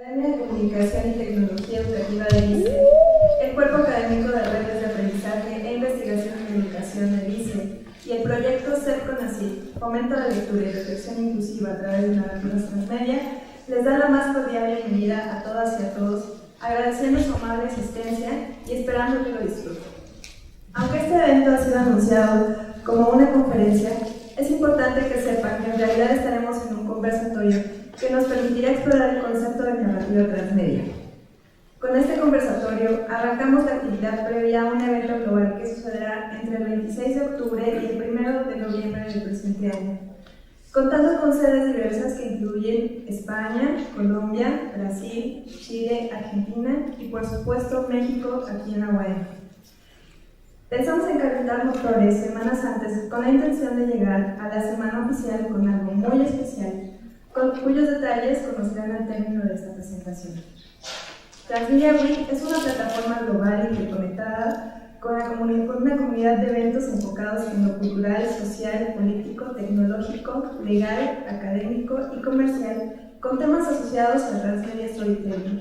Academia de Comunicación y Tecnología Educativa del ICE, el Cuerpo Académico de Redes de Aprendizaje e Investigación en Educación del ICE y el proyecto CEP-CONACYT, Fomento la Lectura y Reflexión Inclusiva a través de narrativas transmedia, les da la más cordial bienvenida a todas y a todos, agradeciendo su amable asistencia y esperando que lo disfruten. Aunque este evento ha sido anunciado como una conferencia, es importante que sepan que en realidad estaremos en un conversatorio que nos permitirá explorar el concepto de narrativa transmedia. Con este conversatorio arrancamos la actividad previa a un evento global que sucederá entre el 26 de octubre y el 1 de noviembre del presente año, contando con sedes diversas que incluyen España, Colombia, Brasil, Chile, Argentina y por supuesto México aquí en la UAM. Pensamos en calentar motores semanas antes con la intención de llegar a la semana oficial con algo muy especial, con cuyos detalles conocerán al término de esta presentación. Transmedia Week es una plataforma global interconectada con una comunidad de eventos enfocados en lo cultural, social, político, tecnológico, legal, académico y comercial, con temas asociados al transmedia storytelling.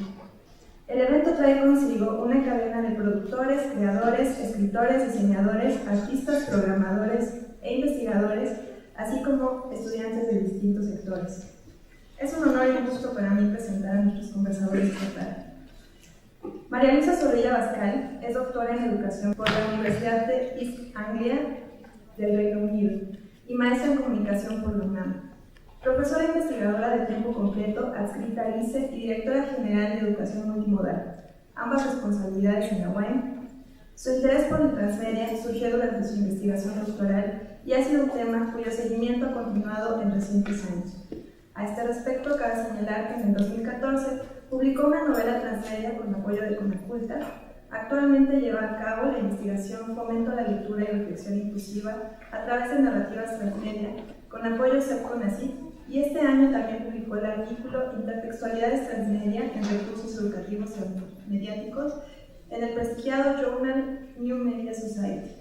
El evento trae consigo una cadena de productores, creadores, escritores, diseñadores, artistas, programadores e investigadores, así como estudiantes de distintos sectores. Es un honor y un gusto para mí presentar a nuestros conversadores esta tarde. María Luisa Zorrilla Bascal es doctora en educación por la Universidad de East Anglia del Reino Unido y maestra en comunicación por la UNAM. Profesora investigadora de tiempo completo, adscrita al ICE y directora general de educación multimodal, ambas responsabilidades en la UAM. Su interés por la transmedia surgió durante su investigación doctoral y ha sido un tema cuyo seguimiento ha continuado en recientes años. A este respecto, cabe señalar que en el 2014 publicó una novela transmedia con apoyo de Conaculta. Actualmente lleva a cabo la investigación Fomento a la Lectura y Reflexión Inclusiva a través de narrativas transmedia con apoyo de CEP-CONACYT, y este año también publicó el artículo Intertextualidades Transmedia en Recursos Educativos y Mediáticos en el prestigiado journal New Media Society.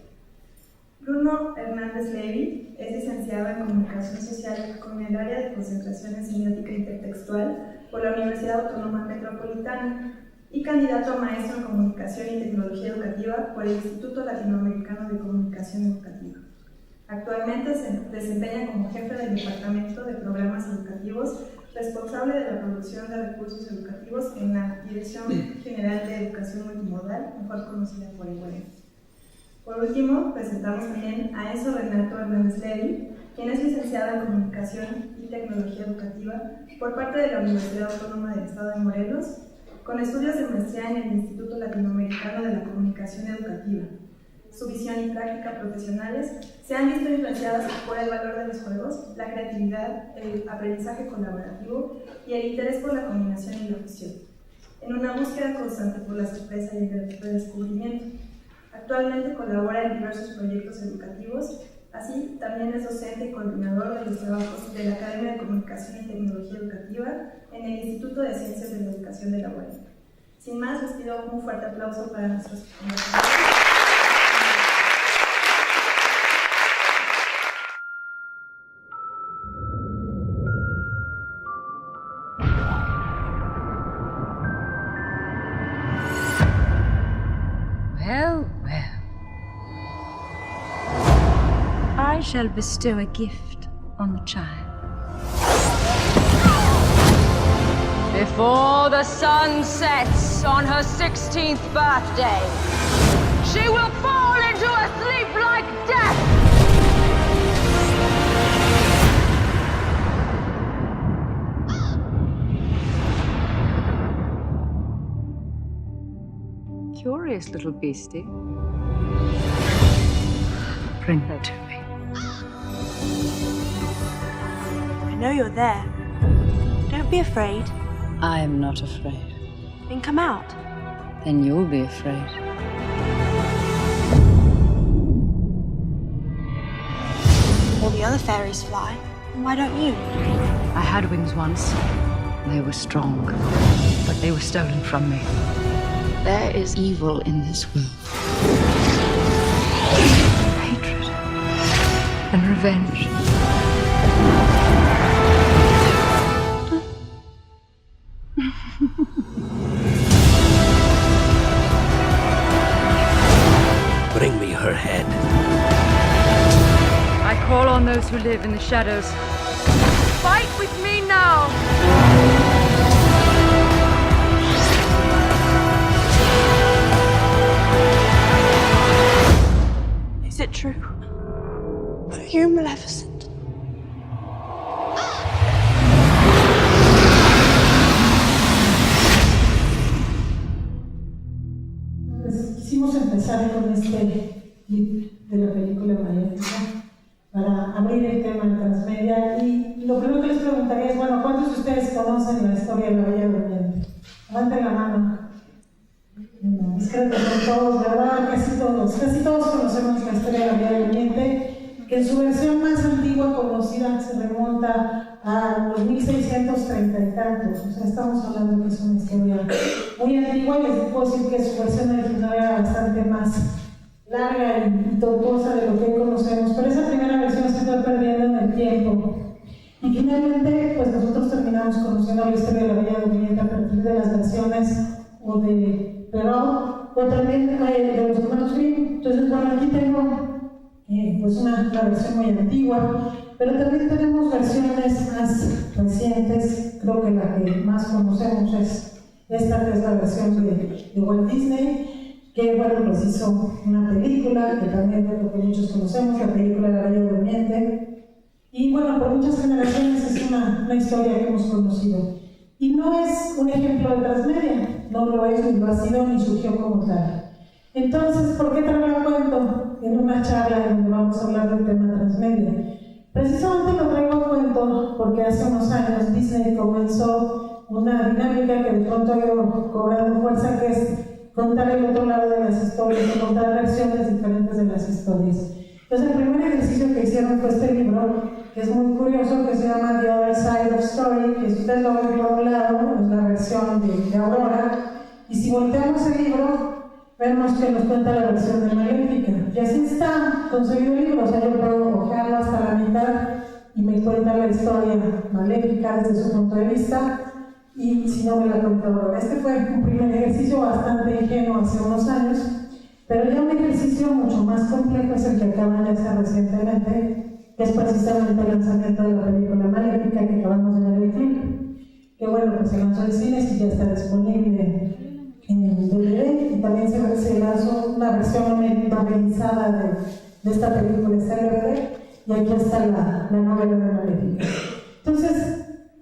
Bruno Hernández Levy es licenciado en Comunicación Social con el área de concentración en Semiótica Intertextual por la Universidad Autónoma Metropolitana y candidato a maestro en Comunicación y Tecnología Educativa por el Instituto Latinoamericano de Comunicación Educativa. Actualmente se desempeña como jefe del Departamento de Programas Educativos, responsable de la producción de recursos educativos en la Dirección General de Educación Multimodal, mejor conocida por IWEM. Por último, presentamos también a Enzo Renato Hernández Levy, quien es licenciado en Comunicación y Tecnología Educativa por parte de la Universidad Autónoma del Estado de Morelos, con estudios de maestría en el Instituto Latinoamericano de la Comunicación Educativa. Su visión y práctica profesionales se han visto influenciadas por el valor de los juegos, la creatividad, el aprendizaje colaborativo y el interés por la combinación y la fusión, en una búsqueda constante por la sorpresa y el redescubrimiento. Actualmente colabora en diversos proyectos educativos, así también es docente y coordinador de los trabajos de la Academia de Comunicación y Tecnología Educativa en el Instituto de Ciencias de la Educación de la UAM. Sin más, les pido un fuerte aplauso para nuestros conversadores. I shall bestow a gift on the child. Before the sun sets on her 16th birthday, she will fall into a sleep like death. Curious little beastie. Bring her to me. I know you're there. Don't be afraid. I am not afraid. Then come out. Then you'll be afraid. All the other fairies fly. Why don't you? I had wings once. They were strong, but they were stolen from me. There is evil in this world. Hatred and revenge. call on those who live in the shadows. Fight with me now! Is it true? Are you Maleficent? Quisimos empezar con este clip de la película Maléfica para abrir el tema de transmedia, y lo primero que les preguntaría es, bueno, ¿cuántos de ustedes conocen la historia de la Bella Durmiente? Levanten la mano. Creo que son todos, ¿verdad? Casi todos conocemos la historia de la Bella Durmiente, que en su versión más antigua conocida se remonta a los 1630 y tantos. O sea, estamos hablando que es una historia muy antigua, y les puedo decir que su versión original era bastante más larga y tortuosa de lo que hoy conocemos, pero esa primera versión se fue perdiendo en el tiempo. Y finalmente, pues nosotros terminamos conociendo la historia de la Bella Durmiente a partir de las versiones o de Perrault o también de los hermanos Grimm. Entonces, bueno, aquí tengo pues una versión muy antigua, pero también tenemos versiones más recientes. Creo que la que más conocemos es esta, que es la versión de Walt Disney, que bueno, pues hizo una película que también creo que muchos conocemos, la película de la Bella Durmiente, y bueno, por muchas generaciones es una historia que hemos conocido, y no es un ejemplo de transmedia, no lo es, ni lo ha sido, ni surgió como tal. Entonces, ¿por qué traigo el cuento en una charla en donde vamos a hablar del tema transmedia? Precisamente lo traigo a cuento porque hace unos años Disney comenzó una dinámica que de pronto ha ido cobrando fuerza, que es contar el otro lado de las historias, o contar versiones diferentes de las historias. Entonces, el primer ejercicio que hicieron fue este libro, que es muy curioso, que se llama The Other Side of Story, que si ustedes lo ven por un lado, es la versión de Aurora, y si volteamos el libro, vemos que nos cuenta la versión de Maléfica. Y así está concebido el libro, o sea, yo puedo ojearlo hasta la mitad y me cuenta la historia maléfica desde su punto de vista, y si no me la cuenta Aurora. Este fue un primer ejercicio bastante ingenuo hace unos años, pero ya un ejercicio mucho más complejo es el que acaban de hacer recientemente, que es precisamente el lanzamiento de la película Maléfica, que acabamos de ver el clip, que bueno, pues se lanzó en cines y ya está disponible en DVD, y también se lanzó una versión novelizada de esta película, está en DVD, y aquí está la novela de Maléfica. Entonces,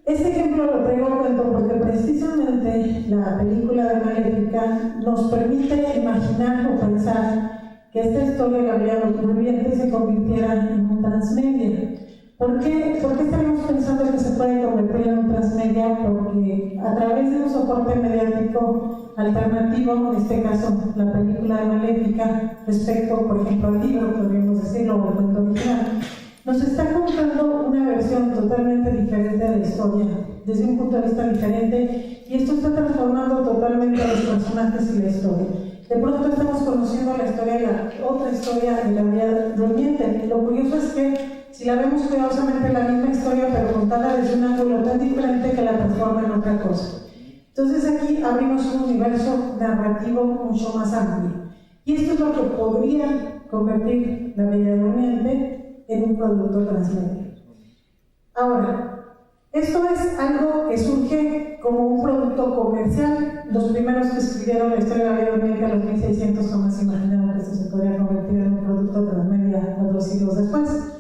este ejemplo lo traigo a cuento porque precisamente la película de Maléfica nos permite imaginar o pensar que esta historia de la Bella Durmiente se convirtiera en un transmedia. ¿Por qué estaríamos pensando que se puede convertir en un transmedia? Porque a través de un soporte mediático alternativo, en este caso la película de Maléfica, respecto, por ejemplo, al libro, podríamos decirlo, o al cuento original, nos está contando una versión totalmente diferente de la historia, desde un punto de vista diferente, y esto está transformando totalmente a los personajes y la historia. De pronto estamos conociendo la historia de la otra historia de la Bella Durmiente. Lo curioso es que si la vemos cuidadosamente la misma historia, pero contada desde un ángulo tan diferente que la transforma en otra cosa. Entonces aquí abrimos un universo narrativo mucho más amplio. Y esto es lo que podría convertir la Bella Durmiente en un producto transmedia. Ahora, esto es algo que surge como un producto comercial. Los primeros que escribieron la historia de la Bella Durmiente a los 1600 jamás imaginaron que esto se podría convertir en un producto transmedia 4 siglos después.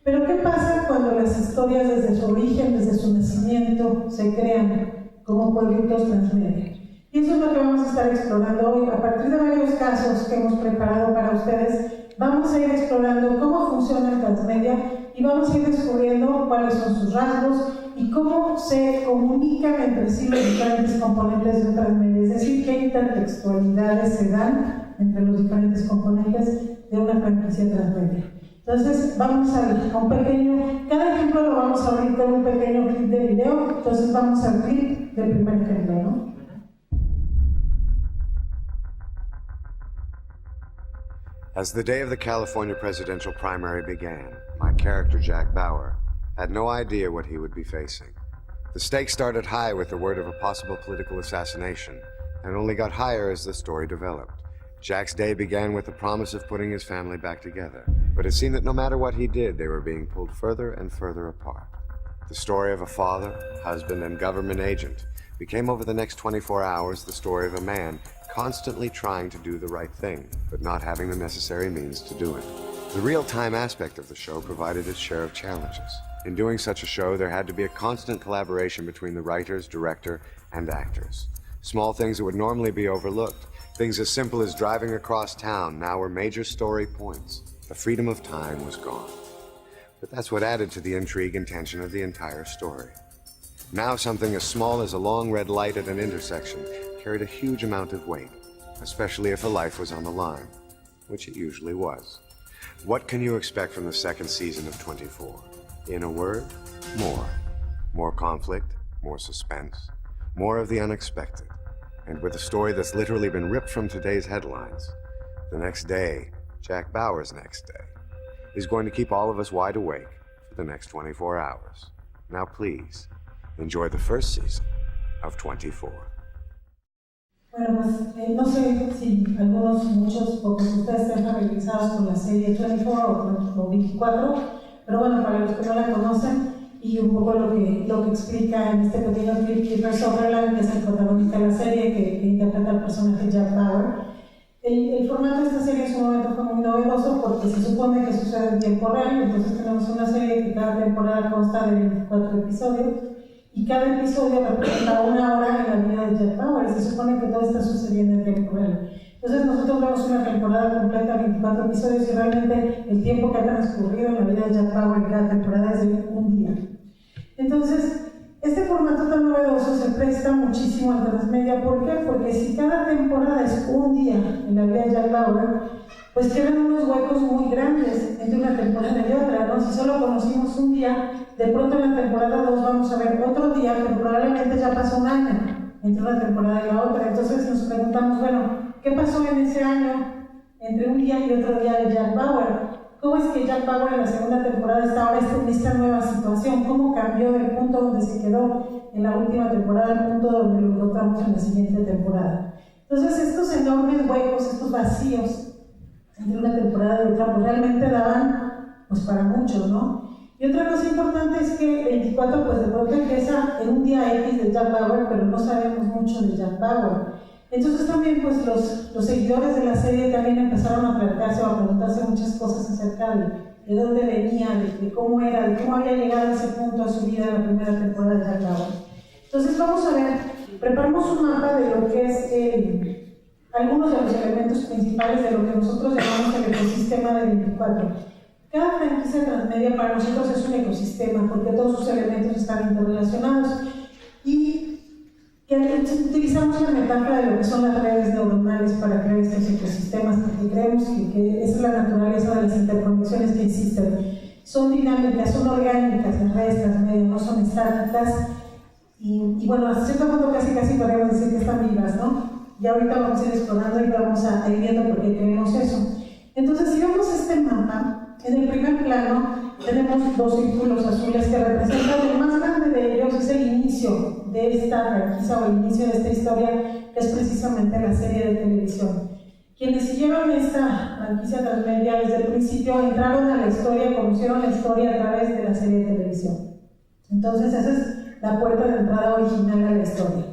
Pero ¿qué pasa cuando las historias desde su origen, desde su nacimiento, se crean como productos transmedia? Y eso es lo que vamos a estar explorando hoy. A partir de varios casos que hemos preparado para ustedes, vamos a ir explorando cómo funciona el transmedia y vamos a ir descubriendo cuáles son sus rasgos y cómo se comunican entre sí los diferentes componentes de un transmedia, es decir, qué intertextualidades se dan entre los diferentes componentes de una franquicia transmedia. Entonces vamos a un pequeño, cada ejemplo lo vamos a abrir con un pequeño clip de video, entonces vamos al clip del primer ejemplo, ¿no? As the day of the California presidential primary began, my character, Jack Bauer, had no idea what he would be facing. The stakes started high with the word of a possible political assassination, and only got higher as the story developed. Jack's day began with the promise of putting his family back together. But it seemed that no matter what he did, they were being pulled further and further apart. The story of a father, husband, and government agent became over the next 24 hours the story of a man constantly trying to do the right thing, but not having the necessary means to do it. The real-time aspect of the show provided its share of challenges. In doing such a show, there had to be a constant collaboration between the writers, director, and actors. Small things that would normally be overlooked, things as simple as driving across town, now were major story points. The freedom of time was gone. But that's what added to the intrigue and tension of the entire story. Now something as small as a long red light at an intersection carried a huge amount of weight, especially if a life was on the line, which it usually was. What can you expect from the second season of 24? In a word, more. More conflict, more suspense, more of the unexpected. And with a story that's literally been ripped from today's headlines, the next day, Jack Bauer's next day, is going to keep all of us wide awake for the next 24 hours. Now please, enjoy the first season of 24. Bueno, pues no sé si algunos, muchos, pocos de ustedes estén familiarizados con la serie 24 o 24, pero bueno, para los que no la conocen, y un poco lo que explica en este pequeño clip Kiefer Sutherland, que es el protagonista de la serie, que interpreta al personaje Jack Bauer. El formato de esta serie en su momento fue muy novedoso porque se supone que sucede en tiempo real, entonces tenemos una serie que cada temporada consta de 24 episodios, y cada episodio representa una hora en la vida de Jack Bauer, y se supone que todo está sucediendo en tiempo real. Entonces nosotros vemos una temporada completa, 24 episodios, y realmente el tiempo que ha transcurrido en la vida de Jack Bauer en cada temporada es de un día. Entonces, este formato tan novedoso se presta muchísimo al transmedia. ¿Por qué? Porque si cada temporada es un día en la vida de Jack Bauer, pues quedan unos huecos muy grandes entre una temporada y otra, ¿no? Si solo conocimos un día, de pronto en la temporada 2 vamos a ver otro día que probablemente ya pasó un año entre una temporada y la otra. Entonces nos preguntamos, bueno, ¿qué pasó en ese año entre un día y otro día de Jack Bauer? ¿Cómo es que Jack Bauer en la segunda temporada está ahora en esta nueva situación? ¿Cómo cambió del punto donde se quedó en la última temporada al punto donde lo encontramos en la siguiente temporada? Entonces estos enormes huecos, estos vacíos entre una temporada y otra, pues realmente daban pues para muchos, ¿no? Y otra cosa importante es que 24 pues de pronto empieza en un día X de Jack Bauer, pero no sabemos mucho de Jack Bauer. Entonces también pues los seguidores de la serie también empezaron a plantearse o a preguntarse muchas cosas acerca de dónde venía, de cómo era, de cómo había llegado a ese punto a su vida en la primera temporada de Jack Bauer. Entonces vamos a ver, preparamos un mapa de lo que es algunos de los elementos principales de lo que nosotros llamamos el ecosistema de 24. Cada franquicia transmedia para nosotros es un ecosistema porque todos sus elementos están interrelacionados y utilizamos la metáfora de lo que son las redes neuronales para crear estos ecosistemas porque creemos que esa es la naturaleza de las interconexiones que existen. Son dinámicas, son orgánicas, las redes transmedia no son estáticas y bueno, hasta cierto punto casi podríamos decir que están vivas, ¿no? Y ahorita vamos a ir explorando y vamos a ir viendo por qué creemos eso. Entonces, si vemos este mapa, en el primer plano tenemos dos círculos azules que representan el más grande de ellos, es el inicio de esta franquicia o el inicio de esta historia, que es precisamente la serie de televisión. Quienes siguieron esta franquicia transmedia desde el principio entraron a la historia, conocieron la historia a través de la serie de televisión. Entonces, esa es la puerta de entrada original a la historia.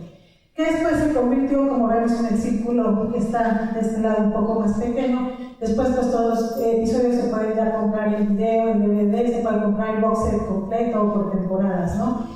Que después se convirtió, como vemos en el círculo que está de este lado un poco más pequeño. Después pues todos los episodios se pueden ya comprar en video, en DVD, se puede comprar el box set completo o por temporadas, ¿no?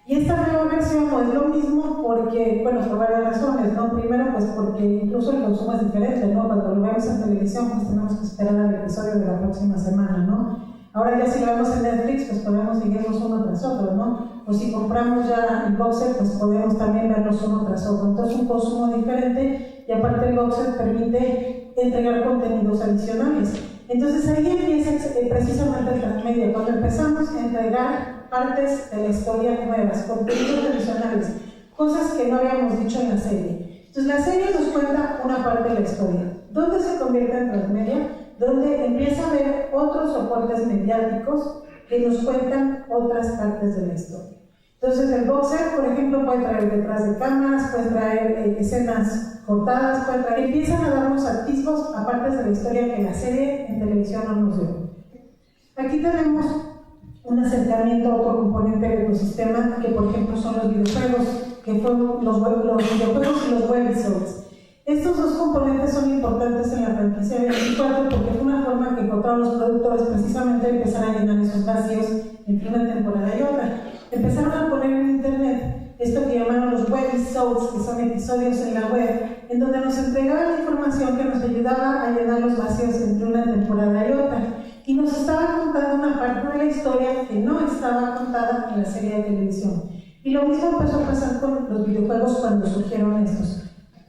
Y esta nueva versión no es lo mismo porque, bueno, por varias razones, ¿no? Primero pues porque incluso el consumo es diferente, ¿no? Cuando lo vemos en televisión pues tenemos que esperar al episodio de la próxima semana, ¿no? Ahora ya si lo vemos en Netflix, pues podemos seguirlos uno tras otro, ¿no? O si compramos ya el box set, pues podemos también verlos uno tras otro. Entonces un consumo diferente y aparte el box set permite entregar contenidos adicionales. Entonces ahí empieza precisamente el transmedia, cuando empezamos a entregar partes de la historia nuevas, contenidos adicionales, cosas que no habíamos dicho en la serie. Entonces la serie nos cuenta una parte de la historia. ¿Dónde se convierte en transmedia? Donde empieza a haber otros soportes mediáticos que nos cuentan otras partes de la historia. Entonces el box set, por ejemplo, puede traer detrás de cámaras, puede traer escenas cortadas, puede traer, empiezan a darnos atisbos a partes de la historia que la serie en televisión no nos dio. Aquí tenemos un acercamiento a otro componente del ecosistema, que por ejemplo son los videojuegos, que fueron los videojuegos y los webisodes. Estos dos componentes son importantes en la franquicia de 24 porque fue una forma que encontraron los productores precisamente de empezar a llenar esos vacíos entre una temporada y otra. Empezaron a poner en internet esto que llamaron los webisodes, que son episodios en la web, en donde nos entregaban la información que nos ayudaba a llenar los vacíos entre una temporada y otra. Y nos estaba contando una parte de la historia que no estaba contada en la serie de televisión. Y lo mismo empezó a pasar con los videojuegos cuando surgieron estos.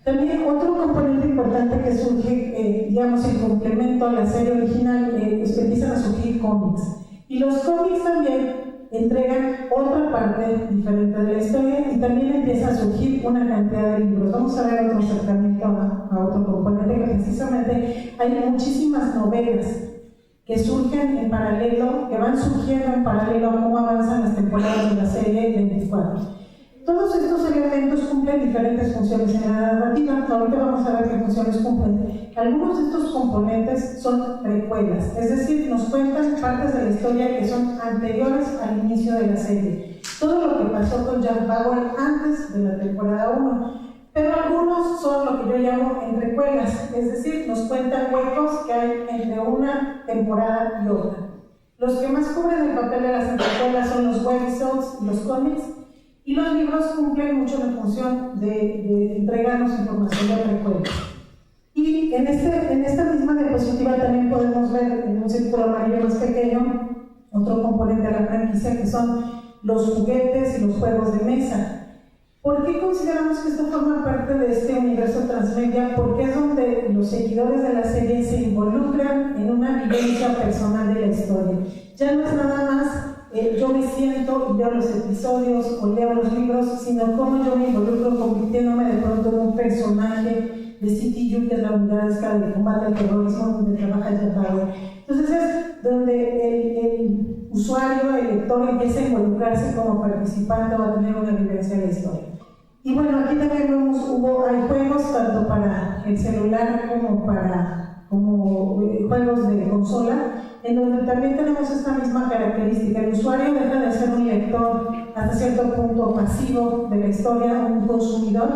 También otro componente importante que surge, digamos, en complemento a la serie original, es que empiezan a surgir cómics. Y los cómics también entregan otra parte diferente de la historia y también empieza a surgir una cantidad de libros. Vamos a ver otro acercamiento a otro componente, que precisamente hay muchísimas novelas que surgen en paralelo, que van surgiendo en paralelo a cómo avanzan las temporadas de la serie 24. Todos estos elementos cumplen diferentes funciones en la narrativa. Ahorita vamos a ver qué funciones cumplen. Algunos de estos componentes son precuelas, es decir, nos cuentan partes de la historia que son anteriores al inicio de la serie. Todo lo que pasó con Jack Bauer antes de la temporada 1. Pero algunos son lo que yo llamo entrecuelas, es decir, nos cuentan huecos que hay entre una temporada y otra. Los que más cubren el papel de las entrecuelas son los webisodes y los cómics, y los libros cumplen mucho la función de entregarnos información de precuelas. Y en esta misma diapositiva también podemos ver en un círculo amarillo más pequeño otro componente de la franquicia, que son los juguetes y los juegos de mesa. ¿Por qué consideramos que esto forma parte de este universo transmedia? Porque es donde los seguidores de la serie se involucran en una vivencia personal de la historia. Ya no es nada más yo me siento y veo los episodios o leo los libros, sino cómo yo me involucro convirtiéndome de pronto en un personaje de CTU, que es la unidad de combate al terrorismo donde trabaja Jack Bauer. Entonces es donde el usuario, el lector, empieza a involucrarse como participante o a tener una vivencia de la historia. Y bueno, aquí también vemos, hay juegos tanto para el celular como juegos de consola, en donde también tenemos esta misma característica. El usuario deja de ser un lector hasta cierto punto pasivo de la historia, un consumidor,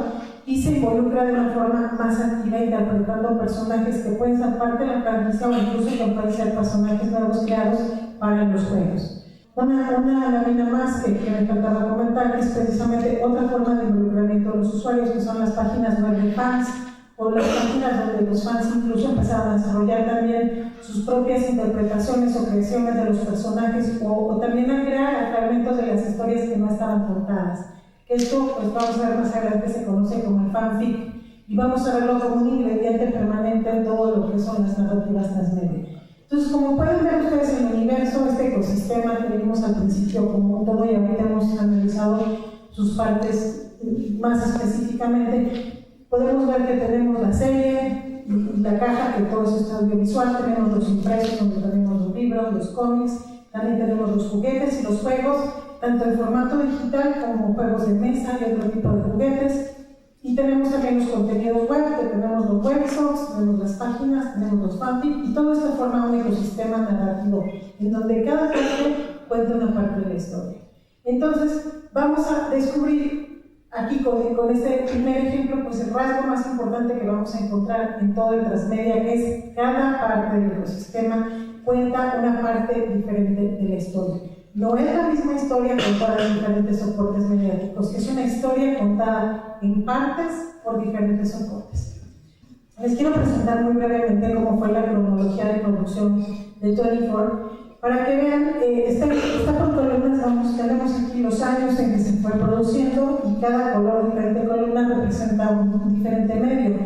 y se involucra de una forma más activa interpretando personajes que pueden ser parte de la franquicia o incluso que pueden ser personajes nuevos creados para los juegos. Una lámina más que me faltaba comentar, que es precisamente otra forma de involucramiento de los usuarios, que son las páginas web de fans, o las páginas donde los fans incluso empezaron a desarrollar también sus propias interpretaciones o creaciones de los personajes, o también a crear fragmentos de las historias que no estaban contadas. Esto, pues vamos a ver más adelante, se conoce como el fanfic, y vamos a verlo como un ingrediente permanente en todo lo que son las narrativas transmedia. Entonces, como pueden ver ustedes en el universo, este ecosistema que vimos al principio como un todo, y ahorita hemos analizado sus partes más específicamente, podemos ver que tenemos la serie, la caja, que todo eso está audiovisual, tenemos los impresos, donde tenemos los libros, los cómics, también tenemos los juguetes y los juegos, tanto en formato digital como juegos de mesa y otro tipo de juguetes. Y tenemos también los contenidos web, que tenemos los websodes, tenemos las páginas, tenemos los fanfic, y todo esto forma un ecosistema narrativo, en donde cada parte cuenta una parte de la historia. Entonces, vamos a descubrir aquí con este primer ejemplo, pues el rasgo más importante que vamos a encontrar en todo el transmedia, que es cada parte del ecosistema cuenta una parte diferente de la historia. No es la misma historia contada en diferentes soportes mediáticos, es una historia contada en partes por diferentes soportes. Les quiero presentar muy brevemente cómo fue la cronología de producción de 24, para que vean, está por columnas, tenemos aquí los años en que se fue produciendo, y cada color, diferente columna, representa un diferente medio.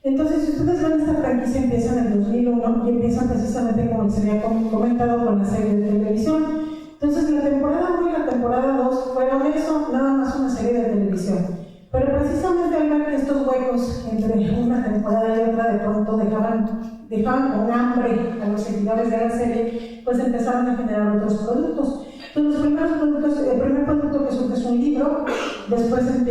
Entonces, si ustedes ven, esta franquicia empieza en el 2001 y empieza precisamente, como les había comentado, con la serie de televisión. Entonces, la temporada 1 y la temporada 2 fueron eso, nada más una serie de televisión. Pero precisamente al ver que estos huecos entre una temporada y otra de pronto dejaban con hambre a los seguidores de la serie, pues empezaron a generar otros productos. Entonces, los primeros productos, el primer producto que surge es un libro, después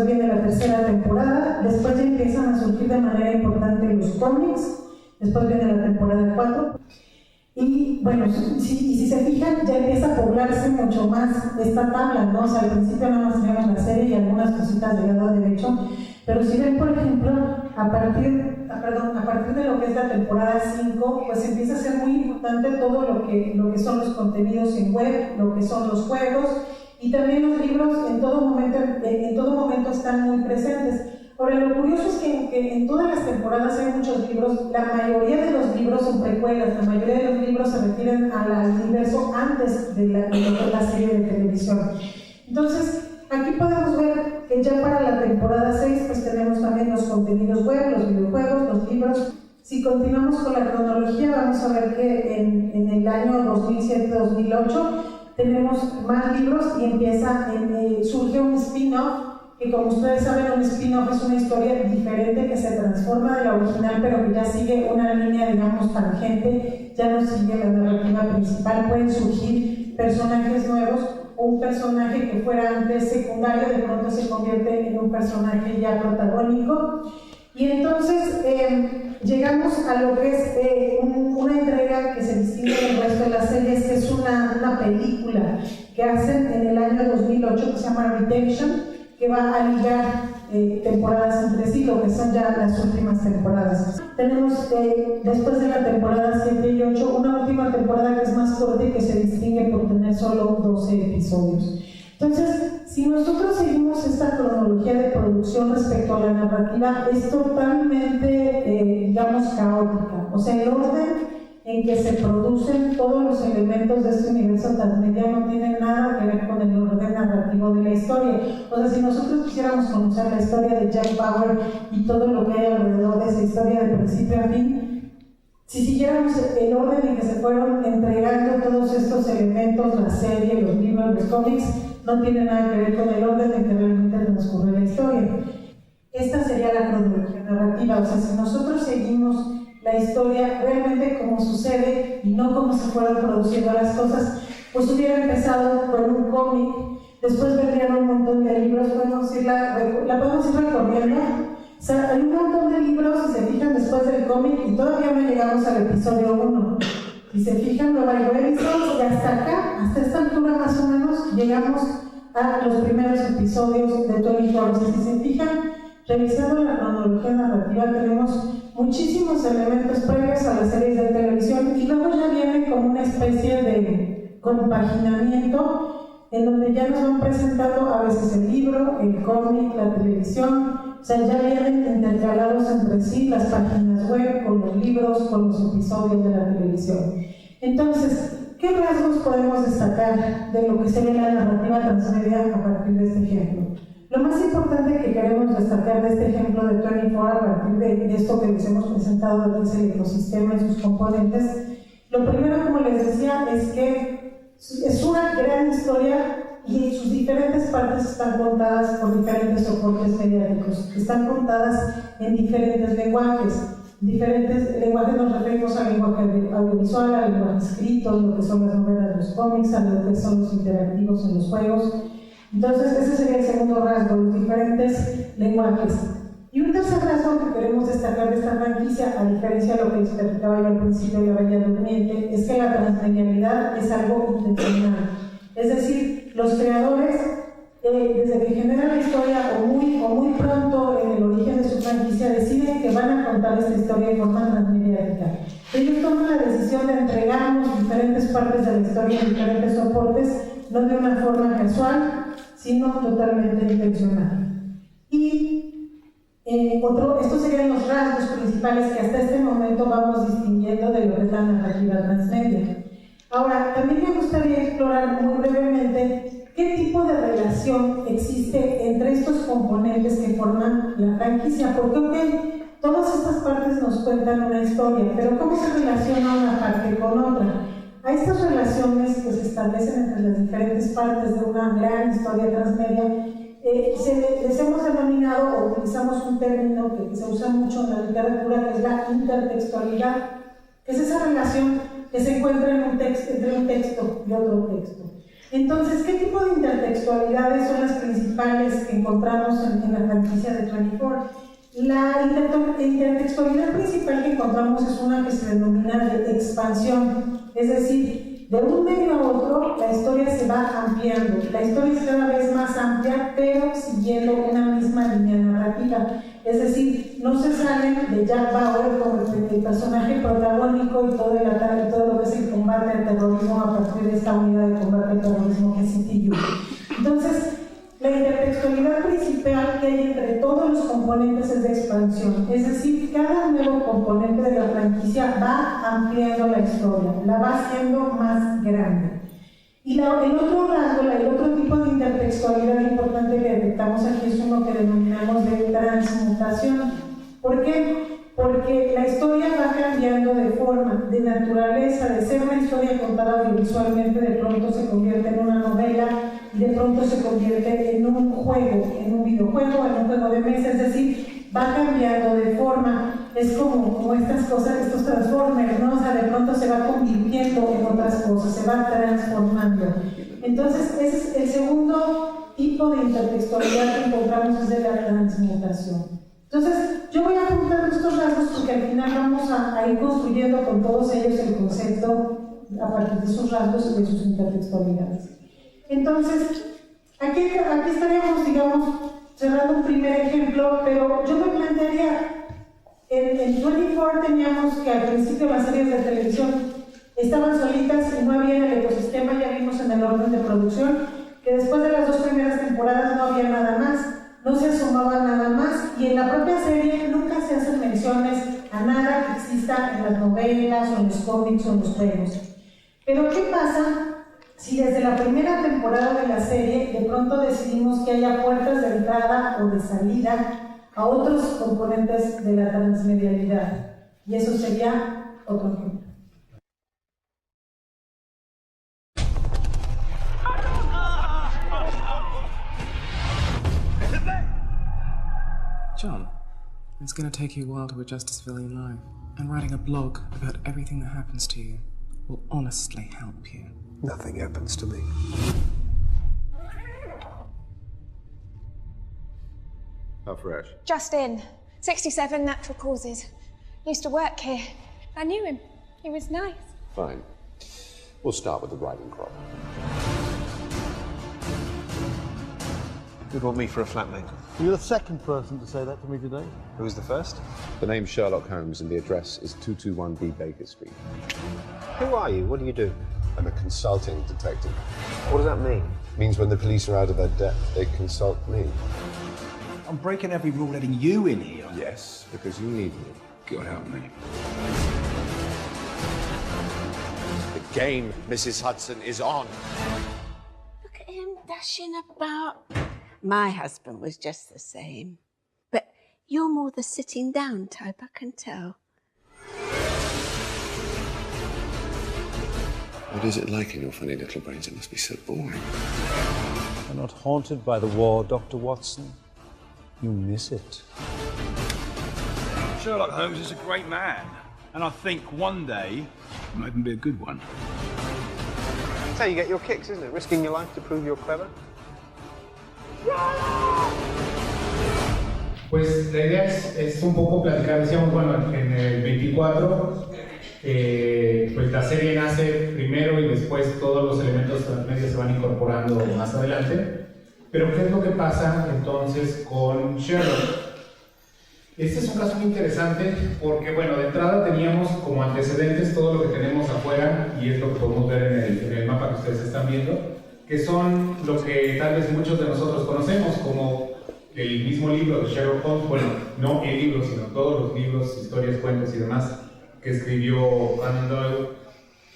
viene la tercera temporada, después ya empiezan a surgir de manera importante los cómics, después viene la temporada 4. Y bueno, si se fijan, ya empieza a poblarse mucho más esta tabla, ¿no? O sea, al principio nada más teníamos la serie y algunas cositas de lado derecho, pero si ven, por ejemplo, a partir de lo que es la temporada 5, pues empieza a ser muy importante todo lo que son los contenidos en web, lo que son los juegos, y también los libros en todo momento están muy presentes. Ahora, lo curioso es que en todas las temporadas hay muchos libros. La mayoría de los libros son precuelas, la mayoría de los libros se refieren al universo antes de la serie de televisión. Entonces, aquí podemos ver que ya para la temporada 6 pues tenemos también los contenidos web, los videojuegos, los libros. Si continuamos con la cronología, vamos a ver que en el año 2007-2008 tenemos más libros y surge un spin-off, que como ustedes saben, un spin-off es una historia diferente que se transforma de la original, pero que ya sigue una línea, digamos, tangente, ya no sigue la narrativa principal. Pueden surgir personajes nuevos, o un personaje que fuera antes secundario, de pronto se convierte en un personaje ya protagónico. Y entonces llegamos a lo que es una entrega que se distingue del resto de las series, que es una película que hacen en el año 2008 que se llama Redemption, que va a ligar temporadas entre sí, lo que son ya las últimas temporadas. Tenemos después de la temporada 7 y 8 una última temporada que es más corta y que se distingue por tener solo 12 episodios. Entonces, si nosotros seguimos esta cronología de producción respecto a la narrativa, es totalmente, digamos, caótica. O sea, el orden en que se producen todos los elementos de este universo transmedia no tiene nada que ver con el orden narrativo de la historia. O sea, si nosotros quisiéramos conocer la historia de Jack Bauer y todo lo que hay alrededor de esa historia de principio a fin, si siguiéramos el orden en que se fueron entregando todos estos elementos, la serie, los libros, los cómics, no tiene nada que ver con el orden en que realmente transcurre la historia. Esta sería la cronología narrativa. O sea, si nosotros seguimos la historia realmente como sucede y no como se fueron produciendo las cosas, pues hubiera empezado con un cómic, después vendrían un montón de libros, podemos la podemos ir recorriendo. O sea, hay un montón de libros, si se fijan, después del cómic, y todavía no llegamos al episodio 1. Si se fijan, no hay revisos, y hasta acá, hasta esta altura más o menos, llegamos a los primeros episodios de 24. Si se fijan, revisando la cronología narrativa, tenemos muchísimos elementos previos a las series de televisión y luego ya viene como una especie de compaginamiento en donde ya nos van presentando a veces el libro, el cómic, la televisión. O sea, ya vienen intercalados entre sí las páginas web con los libros, con los episodios de la televisión. Entonces, ¿qué rasgos podemos destacar de lo que sería la narrativa transmedia a partir de este ejemplo? Lo más importante que queremos destacar de este ejemplo de 24 a partir de esto que les hemos presentado, que es el ecosistema y sus componentes, lo primero, como les decía, es que es una gran historia y sus diferentes partes están contadas por diferentes soportes mediáticos, están contadas en diferentes lenguajes. Diferentes lenguajes nos referimos al lenguaje audiovisual, al lenguaje escrito, lo que son las novelas, los cómics, a lo que son los interactivos en los juegos. Entonces, ese sería el segundo rasgo, los diferentes lenguajes. Y un tercer rasgo que queremos destacar de esta franquicia, a diferencia de lo que les platicaba yo al principio de La Bella Durmiente, es que la transmedialidad es algo intencional. Es decir, los creadores, desde que generan la historia o muy pronto en el origen de su franquicia, deciden que van a contar esta historia de forma transmediática. Ellos toman la decisión de entregarnos diferentes partes de la historia en diferentes soportes, no de una forma casual, sino totalmente intencional. Y estos serían los rasgos principales que hasta este momento vamos distinguiendo de lo que es la narrativa transmedia. Ahora, también me gustaría explorar muy brevemente qué tipo de relación existe entre estos componentes que forman la franquicia, porque todas estas partes nos cuentan una historia, pero ¿cómo se relaciona una parte con otra? A estas relaciones que se establecen entre las diferentes partes de una gran historia transmedia, les hemos denominado o utilizamos un término que se usa mucho en la literatura, que es la intertextualidad, que es esa relación que se encuentra entre un texto y otro texto. Entonces, ¿qué tipo de intertextualidades son las principales que encontramos en la franquicia de 24? La intertextualidad principal que encontramos es una que se denomina de expansión, es decir, de un medio a otro la historia se va ampliando, la historia es cada vez más amplia, pero siguiendo una misma línea narrativa, es decir, no se salen de Jack Bauer como el personaje protagónico y todo lo que es el combate al terrorismo a partir de esta unidad de combate al terrorismo que es CTU. Entonces, la intertextualidad principal que hay entre todos los componentes es de expansión, es decir, cada nuevo componente de la franquicia va ampliando la historia, la va haciendo más grande. Y el otro rasgo, el otro tipo de intertextualidad importante que detectamos aquí es uno que denominamos de transmutación. ¿Por qué? Porque la historia va cambiando de forma, de naturaleza, de ser una historia contada audiovisualmente, de pronto se convierte en una novela, y de pronto se convierte en un juego, en un videojuego, en un juego de mesa, es decir, va cambiando de forma, es como estas cosas, estos transformers, ¿no? O sea, de pronto se va convirtiendo en otras cosas, se va transformando. Entonces, ese es el segundo tipo de intertextualidad que encontramos, es de la transmutación. Entonces, yo voy a apuntar estos rasgos porque al final vamos a ir construyendo con todos ellos el concepto a partir de sus rasgos y de sus intertextualidades. Entonces, aquí estaríamos, digamos, cerrando un primer ejemplo, pero yo me plantearía, en 24 teníamos que al principio las series de televisión estaban solitas y no había en el ecosistema, ya vimos en el orden de producción, que después de las 2 primeras temporadas no había nada más, no se asomaba nada más, y en la propia serie nunca se hacen menciones a nada que exista en las novelas, o en los cómics, o en los juegos. Pero ¿qué pasa si desde la primera temporada de la serie de pronto decidimos que haya puertas de entrada o de salida a otros componentes de la transmedialidad? Y eso sería otro ejemplo. John, it's going to take you a while to adjust to civilian life, and writing a blog about everything that happens to you will honestly help you. Nothing happens to me. How fresh? Just in. 67 natural causes. Used to work here. I knew him. He was nice. Fine. We'll start with the writing crop. You'd want me for a flatmate. You're the second person to say that to me today. Who was the first? The name's Sherlock Holmes and the address is 221B Baker Street. Who are you? What do you do? I'm a consulting detective. What does that mean? It means when the police are out of their depth, they consult me. I'm breaking every rule letting you in here. Yes, because you need me. God help me. The game, Mrs. Hudson, is on. Look at him dashing about. My husband was just the same. But you're more the sitting down type, I can tell. What is it like in your funny little brains? It must be so boring. You're not haunted by the war, Dr. Watson. You miss it. Sherlock Holmes is a great man, and I think one day he might even be a good one. That's how you get your kicks, isn't it? Risking your life to prove you're clever. Pues la idea es un poco platicar, decíamos, bueno, en el 24, pues la serie nace primero y después todos los elementos transmedia se van incorporando más adelante. Pero ¿qué es lo que pasa entonces con Sherlock? Este es un caso muy interesante porque, bueno, de entrada teníamos como antecedentes todo lo que tenemos afuera, y es lo que podemos ver en el mapa que ustedes están viendo, que son lo que tal vez muchos de nosotros conocemos como el mismo libro de Sherlock Holmes, bueno, no el libro, sino todos los libros, historias, cuentos y demás que escribió Conan Doyle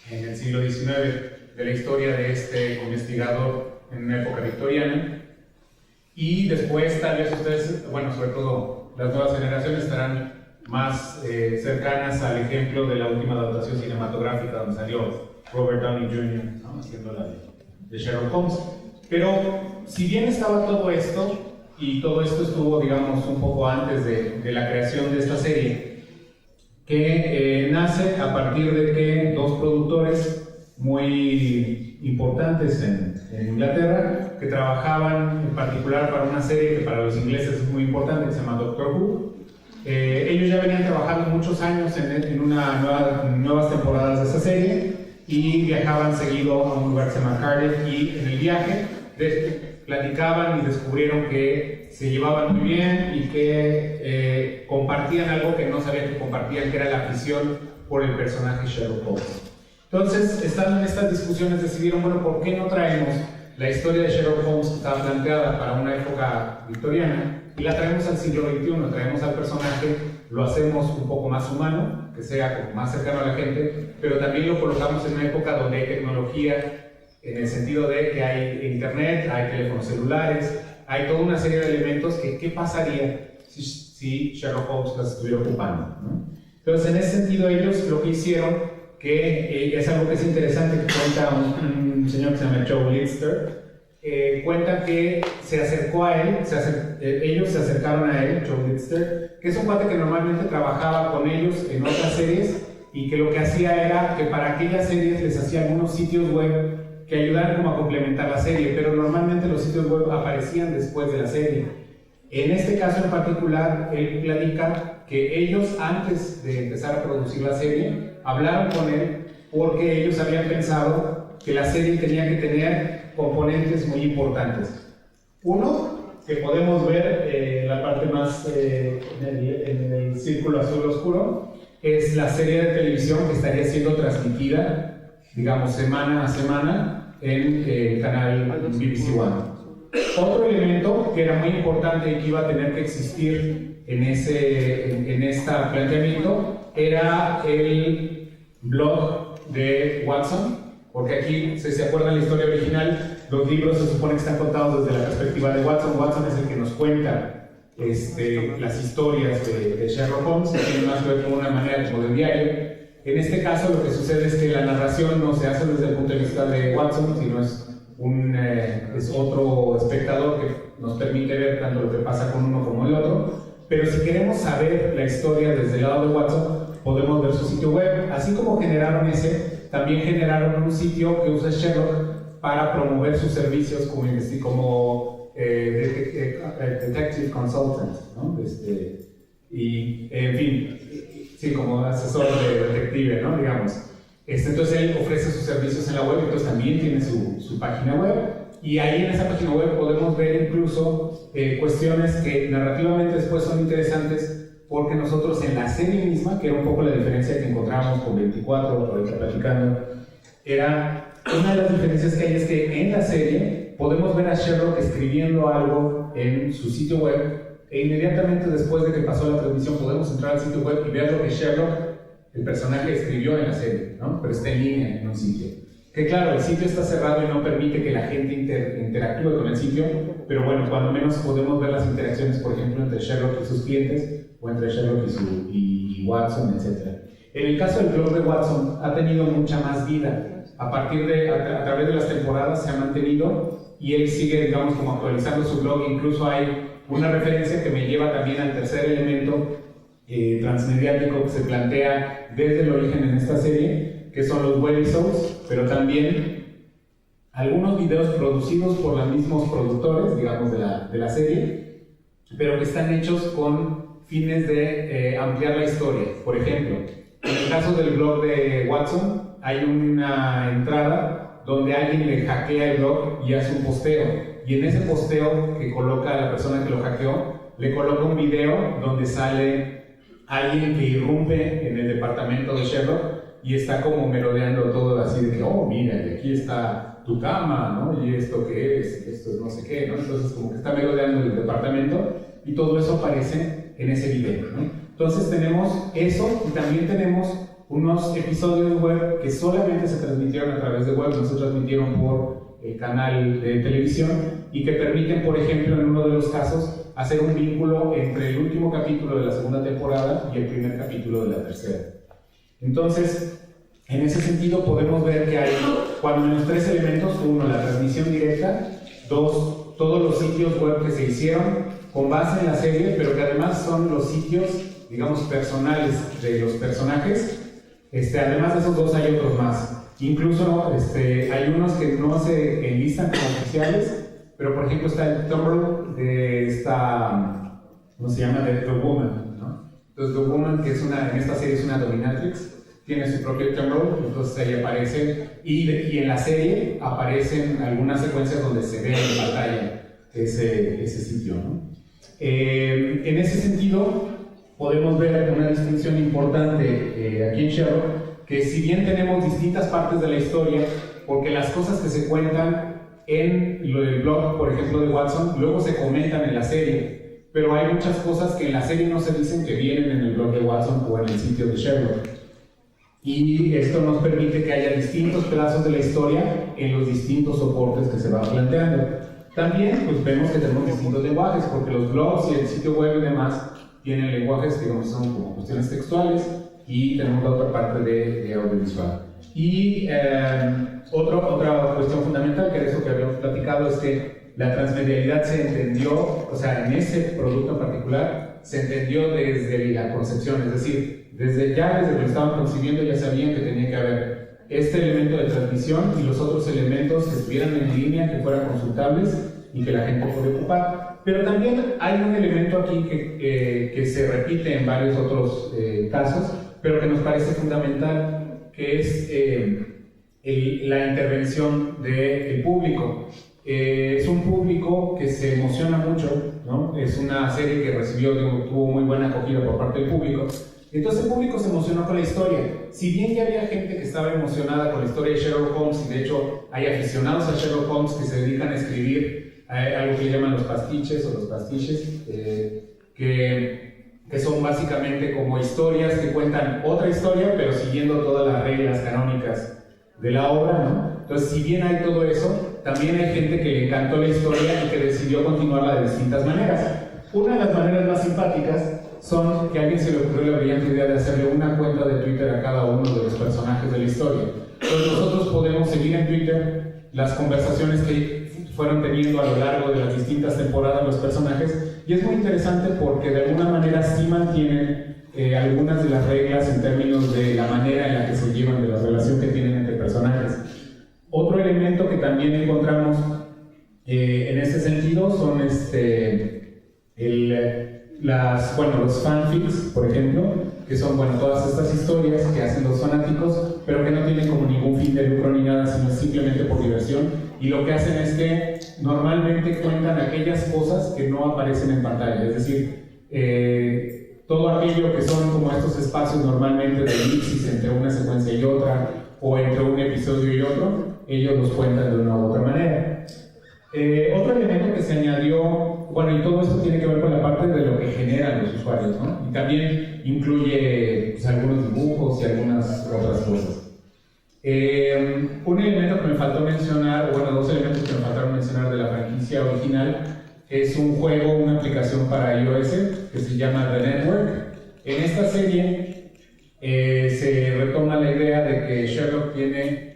en el siglo XIX, de la historia de este investigador en una época victoriana. Y después tal vez ustedes, bueno, sobre todo las nuevas generaciones estarán más cercanas al ejemplo de la última adaptación cinematográfica donde salió Robert Downey Jr., ¿no?, haciendo la de Sherlock Holmes. Pero si bien estaba todo esto, y todo esto estuvo, digamos, un poco antes de la creación de esta serie, que nace a partir de que dos productores muy importantes en Inglaterra, que trabajaban en particular para una serie que para los ingleses es muy importante, que se llama Doctor Who. Ellos ya venían trabajando muchos años en nuevas temporadas de esa serie y viajaban seguido a un lugar que se llama Cardiff, y en el viaje platicaban y descubrieron que se llevaban muy bien y que compartían algo que no sabían que compartían, que era la afición por el personaje Sherlock Holmes. Entonces, estando en estas discusiones, decidieron, bueno, ¿por qué no traemos la historia de Sherlock Holmes que estaba planteada para una época victoriana y la traemos al siglo XXI? Traemos al personaje, lo hacemos un poco más humano, que sea como más cercano a la gente, pero también lo colocamos en una época donde hay tecnología, en el sentido de que hay internet, hay teléfonos celulares, hay toda una serie de elementos que ¿qué pasaría si Sherlock Holmes las estuviera ocupando, ¿no? Entonces, en ese sentido, ellos lo que hicieron, que es algo que es interesante, que cuenta un señor que se llama Joe Lidster, cuenta que se acercó a él, ellos se acercaron a él, Joe Lidster, que es un cuate que normalmente trabajaba con ellos en otras series y que lo que hacía era que para aquellas series les hacía algunos sitios web que ayudaran como a complementar la serie, pero normalmente los sitios web aparecían después de la serie. En este caso en particular, él platica que ellos, antes de empezar a producir la serie, hablaron con él porque ellos habían pensado que la serie tenía que tener componentes muy importantes. Uno, que podemos ver en la parte más en el círculo azul oscuro, es la serie de televisión que estaría siendo transmitida, digamos, semana a semana en el canal BBC One. Otro elemento que era muy importante y que iba a tener que existir en este planteamiento era el blog de Watson, porque aquí, si se acuerdan la historia original, los libros se supone que están contados desde la perspectiva de Watson. Watson es el que nos cuenta las historias de Sherlock Holmes, que tiene más que ver con una manera como de diario. En este caso, lo que sucede es que la narración no se hace desde el punto de vista de Watson, sino es otro espectador que nos permite ver tanto lo que pasa con uno como el otro. Pero si queremos saber la historia desde el lado de Watson, podemos ver su sitio web. Así como generaron ese, también generaron un sitio que usa Sherlock para promover sus servicios como detective consultant, ¿no? Y en fin, sí, como asesor de detective, ¿no? Digamos. Entonces él ofrece sus servicios en la web, entonces también tiene su página web, y ahí en esa página web podemos ver incluso cuestiones que narrativamente después son interesantes, porque nosotros en la serie misma, que era un poco la diferencia que encontramos con 24, ahorita platicando, era una de las diferencias que hay es que en la serie podemos ver a Sherlock escribiendo algo en su sitio web, e inmediatamente después de que pasó la transmisión podemos entrar al sitio web y ver lo que Sherlock, el personaje, escribió en la serie, ¿no? Pero está en línea en un sitio. Que claro, el sitio está cerrado y no permite que la gente interactúe con el sitio, pero bueno, cuando menos podemos ver las interacciones, por ejemplo, entre Sherlock y sus clientes, o entre Sherlock y Watson, etc. En el caso del blog de Watson, ha tenido mucha más vida. A través de las temporadas se ha mantenido, y él sigue, digamos, como actualizando su blog. Incluso hay una referencia que me lleva también al tercer elemento transmediático que se plantea desde el origen en esta serie, que son los webisodes, pero también algunos videos producidos por los mismos productores, digamos, de la serie, pero que están hechos con fines de ampliar la historia. Por ejemplo, en el caso del blog de Watson, hay una entrada donde alguien le hackea el blog y hace un posteo, y en ese posteo que coloca la persona que lo hackeó, le coloca un video donde sale alguien que irrumpe en el departamento de Sherlock y está como merodeando todo así de que, oh, mira, y aquí está tu cama, ¿no? Y esto qué es, esto es no sé qué, ¿no? Entonces como que está merodeando el departamento y todo eso aparece en ese video, ¿no? Entonces tenemos eso, y también tenemos unos episodios web que solamente se transmitieron a través de web, no se transmitieron por el canal de televisión, y que permiten, por ejemplo, en uno de los casos, hacer un vínculo entre el último capítulo de la segunda temporada y el primer capítulo de la tercera. Entonces, en ese sentido podemos ver que hay cuando menos tres elementos: uno, la transmisión directa; dos, todos los sitios web que se hicieron con base en la serie, pero que además son los sitios, digamos, personales de los personajes. Además de esos dos hay otros más. Incluso hay unos que no se enlistan como oficiales, pero por ejemplo está el Tumblr de esta, ¿cómo se llama? De The Woman, ¿no? Entonces The Woman, que en esta serie es una dominatrix, tiene su propio Tumblr, entonces ahí aparece, y en la serie aparecen algunas secuencias donde se ve en pantalla ese sitio, ¿no? En ese sentido, podemos ver una distinción importante aquí en Sherlock, que si bien tenemos distintas partes de la historia, porque las cosas que se cuentan en el blog, por ejemplo, de Watson, luego se comentan en la serie, pero hay muchas cosas que en la serie no se dicen que vienen en el blog de Watson o en el sitio de Sherlock. Y esto nos permite que haya distintos pedazos de la historia en los distintos soportes que se van planteando. También pues vemos que tenemos distintos lenguajes, porque los blogs y el sitio web y demás tienen lenguajes que digamos, son como cuestiones textuales, y tenemos la otra parte de audiovisual. Y otra cuestión fundamental, que era eso que habíamos platicado, es que la transmedialidad se entendió, o sea, en ese producto en particular, se entendió desde la concepción, es decir, desde que lo estaban concibiendo ya sabían que tenía que haber este elemento de transmisión y los otros elementos que estuvieran en línea, que fueran consultables y que la gente puede ocupar. Pero también hay un elemento aquí que se repite en varios otros casos, pero que nos parece fundamental, que es la intervención del público. Es un público que se emociona mucho, ¿no? Es una serie que tuvo muy buena acogida por parte del público. Entonces el público se emocionó con la historia. Si bien ya había gente que estaba emocionada con la historia de Sherlock Holmes, y de hecho hay aficionados a Sherlock Holmes que se dedican a escribir algo que llaman los pastiches o los pastiches, que son básicamente como historias que cuentan otra historia, pero siguiendo todas las reglas canónicas de la obra, ¿no? Entonces, si bien hay todo eso, también hay gente que le encantó la historia y que decidió continuarla de distintas maneras. Una de las maneras más simpáticas son que a alguien se le ocurrió la brillante idea de hacerle una cuenta de Twitter a cada uno de los personajes de la historia. Entonces nosotros podemos seguir en Twitter las conversaciones que fueron teniendo a lo largo de las distintas temporadas los personajes, y es muy interesante porque de alguna manera sí mantienen algunas de las reglas en términos de la manera en la que se llevan, de la relación que tienen entre personajes. Otro elemento que también encontramos en este sentido son los fanfics, por ejemplo, que son todas estas historias que hacen los fanáticos, pero que no tienen como ningún fin de lucro ni nada, sino simplemente por diversión, y lo que hacen es que normalmente cuentan aquellas cosas que no aparecen en pantalla, es decir, todo aquello que son como estos espacios normalmente de elipsis entre una secuencia y otra, o entre un episodio y otro, ellos los cuentan de una u otra manera. Otro elemento que se añadió, y todo esto tiene que ver con la parte de lo que generan los usuarios, ¿no? Y también incluye algunos dibujos y algunas otras cosas. Un elemento que me faltó mencionar, dos elementos que me faltaron mencionar de la franquicia original, es un juego, una aplicación para iOS que se llama The Network. En esta serie se retoma la idea de que Sherlock tiene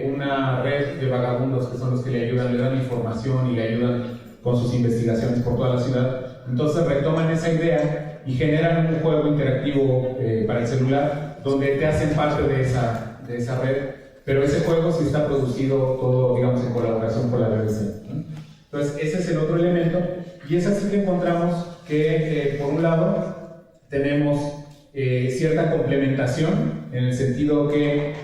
una red de vagabundos que son los que le ayudan, le dan información y le ayudan con sus investigaciones por toda la ciudad. Entonces retoman esa idea y generan un juego interactivo para el celular donde te hacen parte de esa red, pero ese juego sí está producido todo, digamos, en colaboración con la BBC, ¿no? Entonces ese es el otro elemento, y es así que encontramos que por un lado tenemos cierta complementación en el sentido que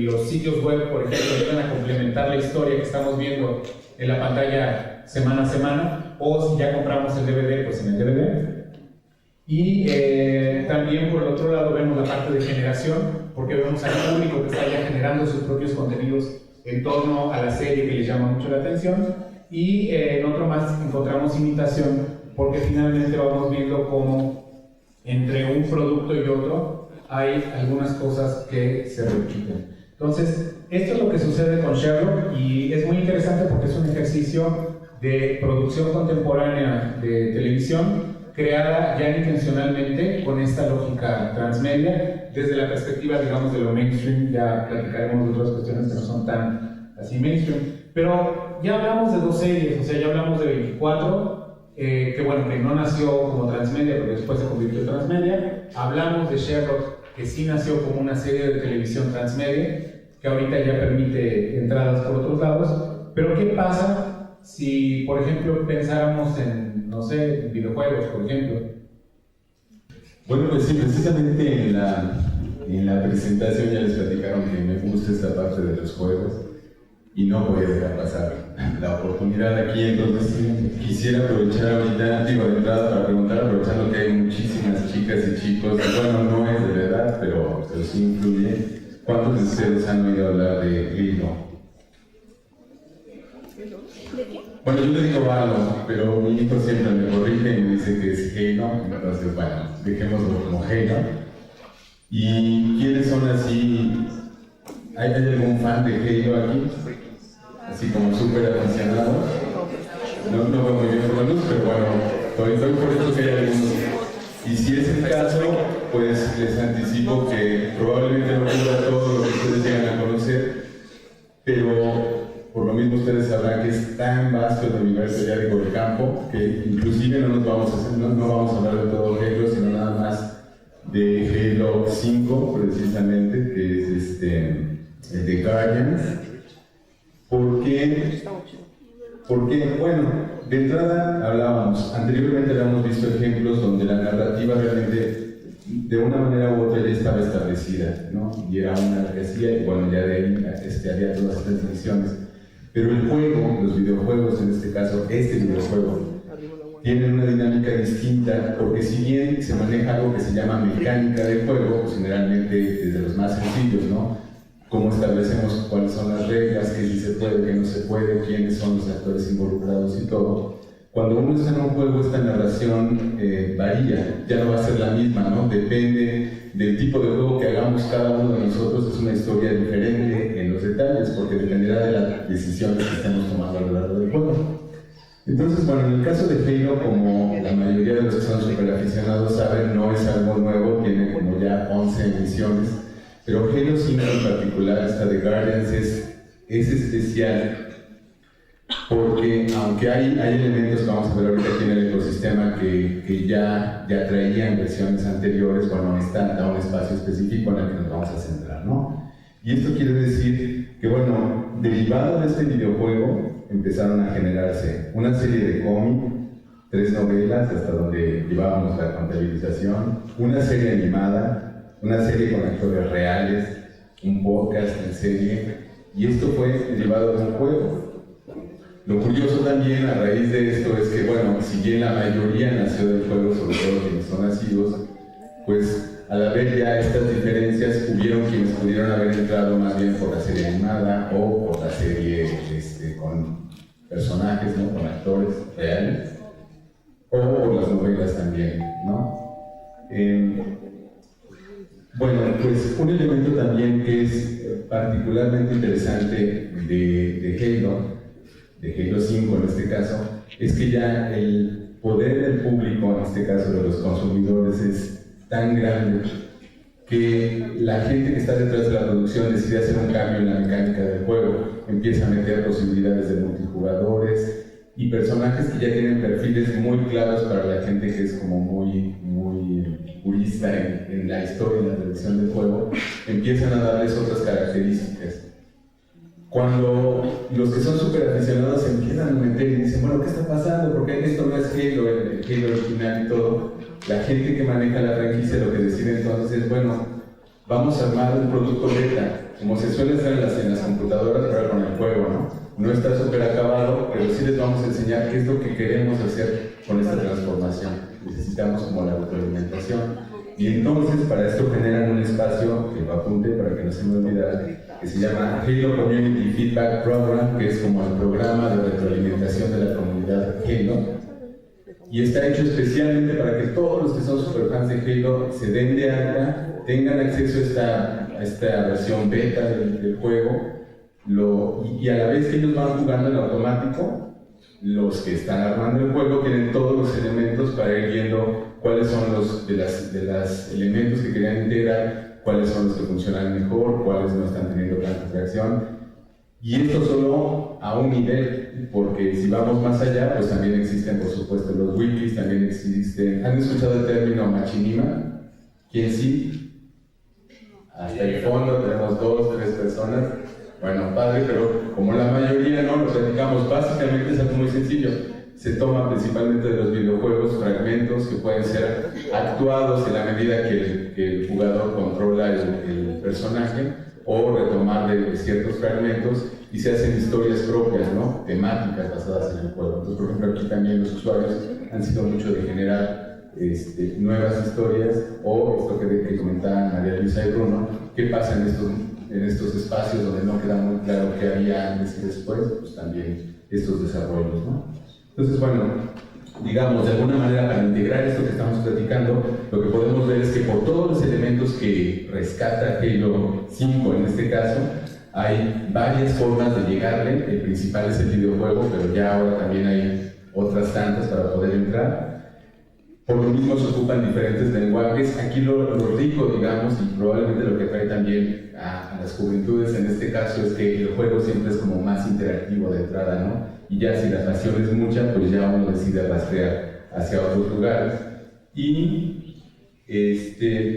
los sitios web, por ejemplo, ayudan a complementar la historia que estamos viendo en la pantalla semana a semana, o si ya compramos el DVD, pues en el DVD. Y también por el otro lado vemos la parte de generación, porque vemos al público que está ya generando sus propios contenidos en torno a la serie que les llama mucho la atención, y en otro más encontramos imitación, porque finalmente vamos viendo cómo entre un producto y otro hay algunas cosas que se repiten. Entonces, esto es lo que sucede con Sherlock, y es muy interesante porque es un ejercicio de producción contemporánea de televisión creada ya intencionalmente con esta lógica transmedia desde la perspectiva, digamos, de lo mainstream. Ya platicaremos de otras cuestiones que no son tan así mainstream, pero ya hablamos de dos series, o sea, ya hablamos de 24, que no nació como transmedia, pero después se convirtió en transmedia. Hablamos de Sherlock, que sí nació como una serie de televisión transmedia, que ahorita ya permite entradas por otros lados. Pero ¿qué pasa si, por ejemplo, pensáramos en, no sé, videojuegos, por ejemplo? Bueno, pues sí, precisamente en la presentación ya les platicaron que me gusta esta parte de los juegos y no voy a dejar pasar la oportunidad aquí, entonces quisiera aprovechar ahorita, digo de entrada para preguntar, aprovechando que hay muchísimas chicas y chicos, bueno, no es de la edad, pero sí influye. ¿Cuántos de ustedes han oído hablar de Halo? Bueno, yo le digo Halo, pero mi hijo siempre me corrige y me dice que es Halo, entonces bueno, dejémoslo como Halo. ¿Y quiénes son así? ¿Hay algún fan de Halo aquí? Así como súper aficionado. No veo muy bien por la luz, pero bueno, estoy por eso que hay algunos. Y si es el caso, pues les anticipo que probablemente no cubra todo lo que ustedes llegan a conocer, pero por lo mismo ustedes sabrán que es tan vasto el universo ya de campo que inclusive no vamos a hablar de todo Halo, sino nada más de Halo 5 precisamente, que es el de Guardians. ¿Por qué? Porque, bueno, de entrada anteriormente habíamos visto ejemplos donde la narrativa realmente de una manera u otra ya estaba establecida, ¿no? Y era una que hacía, y bueno, ya de ahí había todas estas divisiones. Pero el juego, los videojuegos en este caso, este videojuego, tienen una dinámica distinta, porque si bien se maneja algo que se llama mecánica del juego, pues generalmente desde los más sencillos, ¿no? Cómo establecemos cuáles son las reglas, qué sí se puede, qué no se puede, quiénes son los actores involucrados y todo. Cuando uno está en un juego, esta narración varía, ya no va a ser la misma, ¿no? Depende del tipo de juego que hagamos cada uno de nosotros, es una historia diferente en los detalles, porque dependerá de las decisiones que estemos tomando a lo largo del juego. Entonces, bueno, en el caso de Halo, como la mayoría de los que son super aficionados saben, no es algo nuevo, tiene como ya 11 emisiones, pero Halo 5 en particular, esta de Guardians, es especial porque aunque hay elementos que vamos a ver ahorita aquí en el ecosistema que ya traían versiones anteriores, bueno, esta da un espacio específico en el que nos vamos a centrar, ¿no? Y esto quiere decir que, bueno, derivado de este videojuego empezaron a generarse una serie de cómics, 3 novelas, hasta donde llevábamos la contabilización, una serie animada, una serie con actores reales, un podcast en serie, y esto fue derivado de un juego. Lo curioso también a raíz de esto es que, bueno, si bien la mayoría nació del juego, sobre todo quienes son nacidos, pues al haber ya estas diferencias, hubieron quienes pudieron haber entrado más bien por la serie animada o por la serie con personajes, ¿no? Con actores reales, o por las novelas también, ¿no? Bueno, pues un elemento también que es particularmente interesante de Halo 5 en este caso, es que ya el poder del público, en este caso de los consumidores, es tan grande que la gente que está detrás de la producción decide hacer un cambio en la mecánica del juego, empieza a meter posibilidades de multijugadores y personajes que ya tienen perfiles muy claros para la gente que es como muy purista en la historia y la tradición del juego, empiezan a darles otras características. Cuando los que son súper aficionados se empiezan a meter y dicen, bueno, ¿qué está pasando? Porque esto no es Halo, el Halo original y todo. La gente que maneja la franquicia lo que decide entonces es, bueno, vamos a armar un producto beta, como se suele hacer en las computadoras, pero con el juego, ¿no? No está súper acabado, pero sí les vamos a enseñar qué es lo que queremos hacer con esta transformación. Necesitamos como la autoalimentación. Y entonces para esto generan un espacio, que lo apunte para que no se me olvide, que se llama Halo Community Feedback Program, que es como el programa de retroalimentación de la comunidad Halo. Y está hecho especialmente para que todos los que son superfans de Halo se den de alta, tengan acceso a esta versión beta del juego, y a la vez que ellos van jugando en automático, los que están armando el juego tienen todos los elementos para ir viendo cuáles son los de los elementos que querían integrar, cuáles son los que funcionan mejor, cuáles no están teniendo tanta reacción. Y esto solo a un nivel, porque si vamos más allá, pues también existen, por supuesto, los wikis, también existen. ¿Han escuchado el término machinima? ¿Quién sí? hasta el fondo tenemos 2, 3 personas. Bueno, padre, pero como la mayoría no, lo platicamos, básicamente es algo muy sencillo. Se toma principalmente de los videojuegos fragmentos que pueden ser actuados en la medida que el jugador controla el personaje, o retomar de ciertos fragmentos y se hacen historias propias, ¿no? Temáticas basadas en el juego. Entonces, por ejemplo, aquí también los usuarios han sido mucho de generar nuevas historias, o esto que comentaban María Luisa y Bruno, qué pasa en estos espacios donde no queda muy claro qué había antes y después, pues también estos desarrollos, ¿no? Entonces, bueno, digamos, de alguna manera, para integrar esto que estamos platicando, lo que podemos ver es que por todos los elementos que rescata Halo 5 en este caso, hay varias formas de llegarle. El principal es el videojuego, pero ya ahora también hay otras tantas para poder entrar. Por lo mismo se ocupan diferentes lenguajes. Aquí lo rico, digamos, y probablemente lo que trae también a las juventudes en este caso, es que el juego siempre es como más interactivo de entrada, ¿no? Y ya si la pasión es mucha, pues ya uno decide rastrear hacia otros lugares. Y,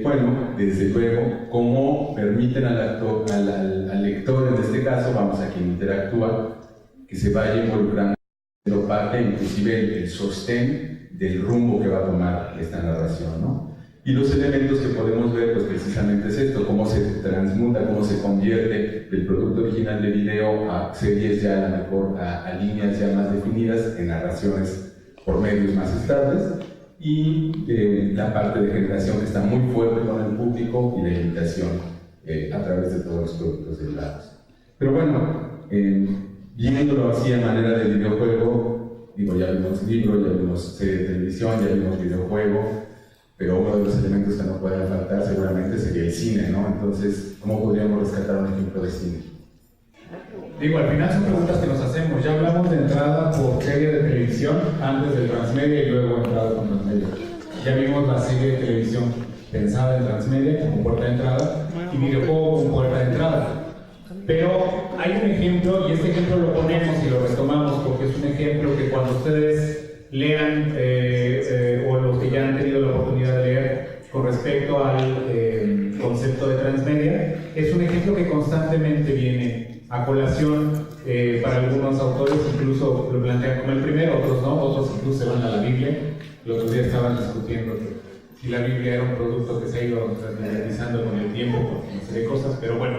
bueno, desde luego, cómo permiten al lector, en este caso, vamos a quien interactúa, que se vaya involucrando parte, inclusive el sostén del rumbo que va a tomar esta narración, ¿no? Y los elementos que podemos ver, pues precisamente es esto, cómo se transmuta, cómo se convierte del producto original de video a series ya a lo mejor a líneas ya más definidas, en narraciones por medios más estables, y la parte de generación que está muy fuerte con el público y la imitación a través de todos los productos derivados. Pero bueno, viéndolo así a manera de videojuego, digo, ya vimos libro, ya vimos serie de televisión, ya vimos videojuego, pero uno de los elementos que no pueden faltar seguramente sería el cine, ¿no? Entonces, ¿cómo podríamos rescatar un ejemplo de cine? Digo, al final son preguntas que nos hacemos. Ya hablamos de entrada por serie de televisión, antes del transmedia y luego entrada con transmedia. Ya vimos la serie de televisión pensada en transmedia como puerta de entrada y videojuego como puerta de entrada. Pero hay un ejemplo, y este ejemplo lo ponemos y lo retomamos porque es un ejemplo que cuando ustedes lean, o los que ya han tenido la oportunidad de leer con respecto al concepto de transmedia, es un ejemplo que constantemente viene a colación para algunos autores, incluso lo plantean como el primero, otros no, otros incluso se van a la Biblia. Los otros días estaban discutiendo que si la Biblia era un producto que se ha ido transmedializando con el tiempo, por una serie de cosas, pero bueno,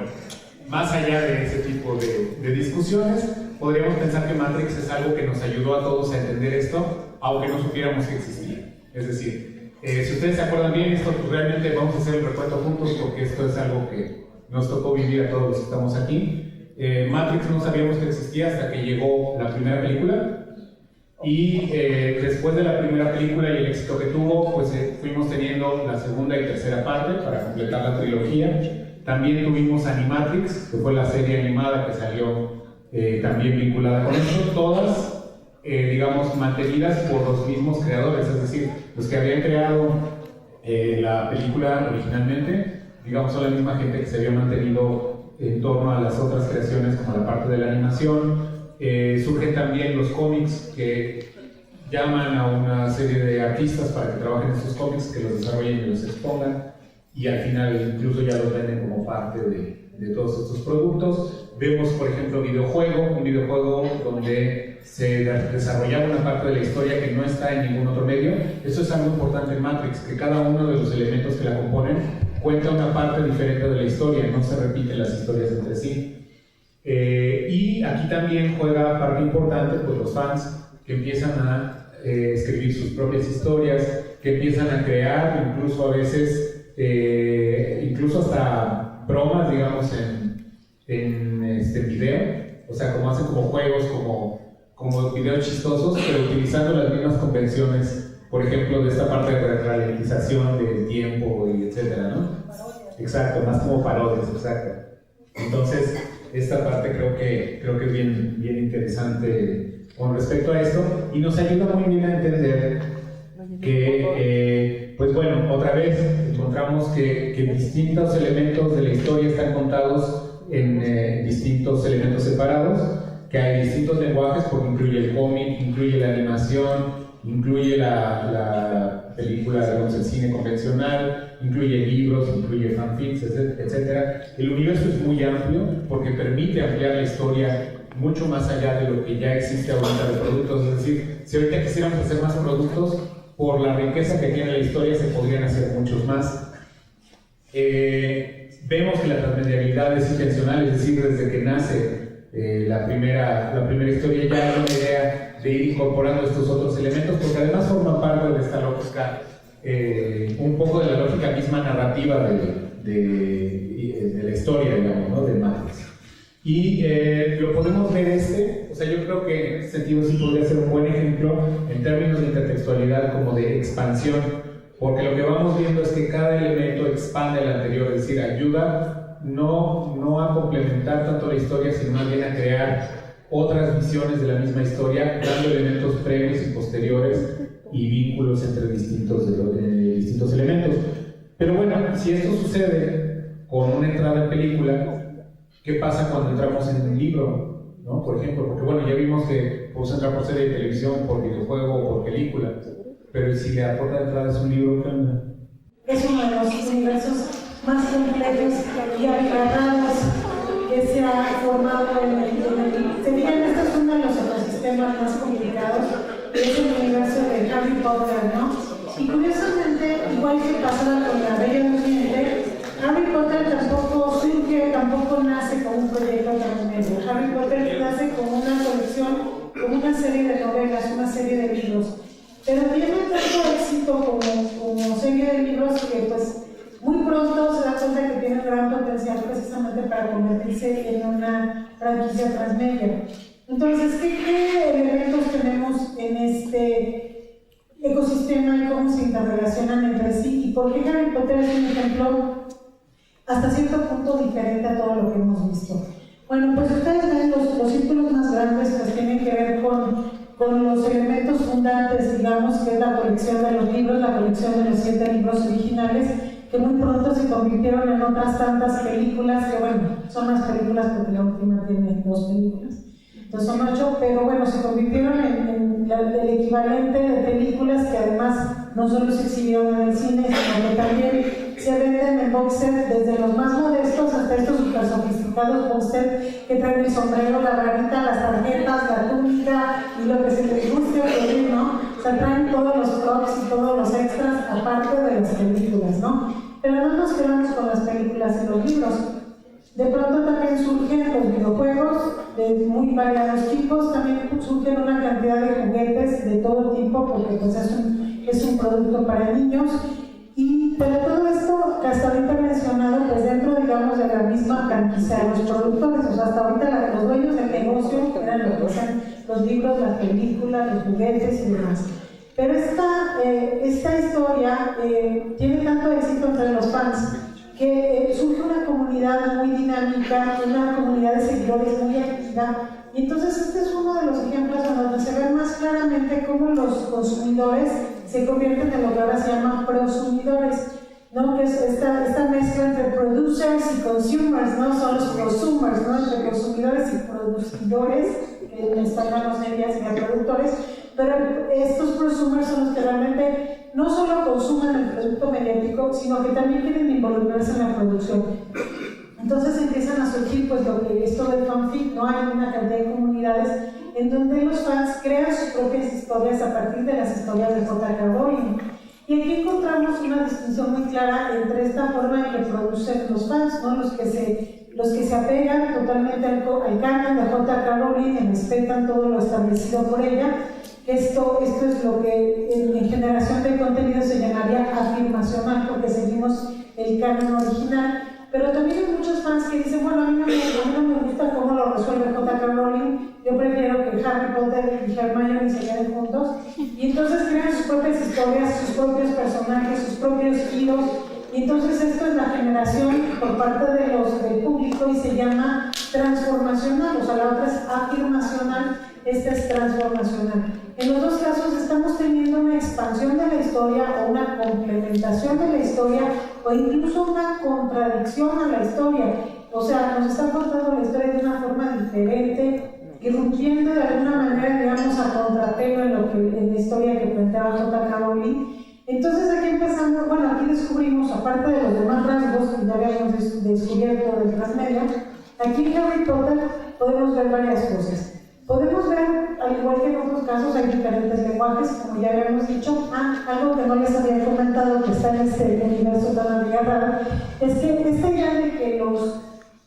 más allá de ese tipo de discusiones, podríamos pensar que Matrix es algo que nos ayudó a todos a entender esto, aunque no supiéramos que existía. Es decir, si ustedes se acuerdan bien, esto pues, realmente vamos a hacer el recuento juntos porque esto es algo que nos tocó vivir a todos los que estamos aquí. Matrix no sabíamos que existía hasta que llegó la primera película, y después de la primera película y el éxito que tuvo, pues fuimos teniendo la segunda y tercera parte para completar la trilogía. También tuvimos Animatrix, que fue la serie animada que salió también vinculada con esto, todas, digamos, mantenidas por los mismos creadores, es decir, los que habían creado la película originalmente, digamos, son la misma gente que se había mantenido en torno a las otras creaciones, como la parte de la animación. Surgen también los cómics que llaman a una serie de artistas para que trabajen en sus cómics, que los desarrollen y los expongan, y al final incluso ya los venden como parte de todos estos productos. Vemos, por ejemplo, un videojuego donde se desarrollaba una parte de la historia que no está en ningún otro medio. Eso es algo importante en Matrix, que cada uno de los elementos que la componen cuenta una parte diferente de la historia, no se repiten las historias entre sí. Y aquí también juega parte importante pues los fans que empiezan a escribir sus propias historias, que empiezan a crear incluso a veces incluso hasta bromas, digamos, en video, o sea, como hacen como juegos, como videos chistosos, pero utilizando las mismas convenciones, por ejemplo, de esta parte de ralentización del tiempo y etcétera, ¿no? Exacto, más como parodias, exacto. Entonces, esta parte creo que es bien interesante con respecto a esto, y nos ayuda muy bien a entender que, pues bueno, otra vez encontramos que distintos elementos de la historia están contados en distintos elementos separados, que hay distintos lenguajes, porque incluye el cómic, incluye la animación, incluye la película, digamos, el cine convencional, incluye libros, incluye fanfics, etc. El universo es muy amplio porque permite ampliar la historia mucho más allá de lo que ya existe ahorita de productos. Es decir, si ahorita quisiéramos hacer más productos, por la riqueza que tiene la historia se podrían hacer muchos más. Vemos que la transmedialidad es intencional, es decir, desde que nace la primera historia ya hay una idea de ir incorporando estos otros elementos, porque además forma parte de esta lógica, un poco de la lógica misma narrativa de la historia, digamos, ¿no? De Matrix. Y lo podemos ver o sea, yo creo que en ese sentido sí podría ser un buen ejemplo en términos de intertextualidad como de expansión, porque lo que vamos viendo es que cada elemento expande el anterior, es decir, ayuda no a complementar tanto la historia, sino más bien a crear otras visiones de la misma historia, dando elementos previos y posteriores y vínculos entre distintos elementos. Pero bueno, si esto sucede con una entrada en película, ¿qué pasa cuando entramos en un libro? ¿No? Por ejemplo, porque bueno, ya vimos que podemos entrar por serie de televisión, por videojuego o por película, pero si la puerta de entrada es un libro, ¿qué onda? Es uno de los universos más complejos y agarrados que se ha formado en el se fijan, este es uno de los ecosistemas más complicados, es el universo de Harry Potter, ¿no? Y curiosamente, igual que pasaba con la Bella Durmiente, Harry Potter tampoco nace como un proyecto transmedia. Harry Potter nace como una colección, como una serie de novelas, una serie de libros. Pero tiene tanto éxito como serie de libros que pues muy pronto se da cuenta que tiene gran potencial precisamente para convertirse en una franquicia transmedia. Entonces, ¿qué elementos tenemos en este ecosistema y cómo se interrelacionan entre sí? ¿Y por qué Harry Potter es un ejemplo hasta cierto punto diferente a todo lo que hemos visto? Bueno, pues ustedes ven los círculos más grandes pues tienen que ver con los elementos fundantes, digamos, que es la colección de los libros, la colección de los 7 libros originales, que muy pronto se convirtieron en otras tantas películas, que bueno, son más películas porque la última tiene 2 películas, entonces son 8, pero bueno, se convirtieron en el equivalente de películas que además no solo se exhibieron en el cine, sino que también se venden en box set, desde los más modestos hasta estos super sofisticados box set que traen el sombrero, la varita, las tarjetas, la túnica y lo que se les guste oír, ¿no? O sea, traen todos los props y todos los extras aparte de las películas, ¿no? Pero no nos quedamos con las películas y los libros. De pronto también surgen los videojuegos de muy variados tipos, también surgen una cantidad de juguetes de todo tipo porque pues es un producto para niños. Pero todo esto que hasta ahorita he mencionado, pues dentro, digamos, de la misma franquicia de los productores, o sea, hasta ahorita los dueños del negocio eran lo que son los libros, las películas, los juguetes y demás. Pero esta historia tiene tanto éxito entre los fans que surge una comunidad muy dinámica, una comunidad de seguidores muy activa. Y entonces este es uno de los ejemplos donde se ve más claramente cómo los consumidores se convierten en lo que ahora se llama prosumidores, ¿no? Que es esta mezcla entre producers y consumers, ¿no? Son los prosumers, ¿no? Entre consumidores y productores, que en español no serían productores, pero estos prosumers son los que realmente no solo consumen el producto mediático, sino que también quieren involucrarse en la producción. Entonces empiezan a surgir pues esto del fanfic, ¿no? Hay una cantidad de comunidades en donde los fans crean sus propias historias a partir de las historias de J.K. Rowling. Y aquí encontramos una distinción muy clara entre esta forma en que producen los fans, ¿no? Los que se apegan totalmente al canon de J.K. Rowling y respetan todo lo establecido por ella. Esto es lo que en generación de contenido se llamaría afirmacional, porque seguimos el canon original. Pero también hay muchos fans que dicen, bueno, a mí no me gusta cómo lo resuelve J.K. Rowling, yo prefiero que Harry Potter y Hermione se queden juntos. Y entonces crean sus propias historias, sus propios personajes, sus propios giros. Y entonces esto es la generación por parte del público y se llama transformacional, o sea, la otra es afirmacional, esta es transformacional. En los dos casos estamos teniendo una expansión de la historia o una complementación de la historia o incluso una contradicción a la historia. O sea, nos está contando la historia de una forma diferente, irrumpiendo de alguna manera mueve, digamos, a contrapelo en la historia que planteaba J.K. Rowling. Entonces aquí empezamos, bueno, aquí descubrimos, aparte de los demás rasgos que ya habíamos descubierto del transmedia, aquí en Harry Potter podemos ver varias cosas. Podemos ver, al igual que en otros casos, hay diferentes lenguajes, como ya habíamos dicho. Algo que no les había comentado, que está en este universo tan abigarrado, es que esta idea de que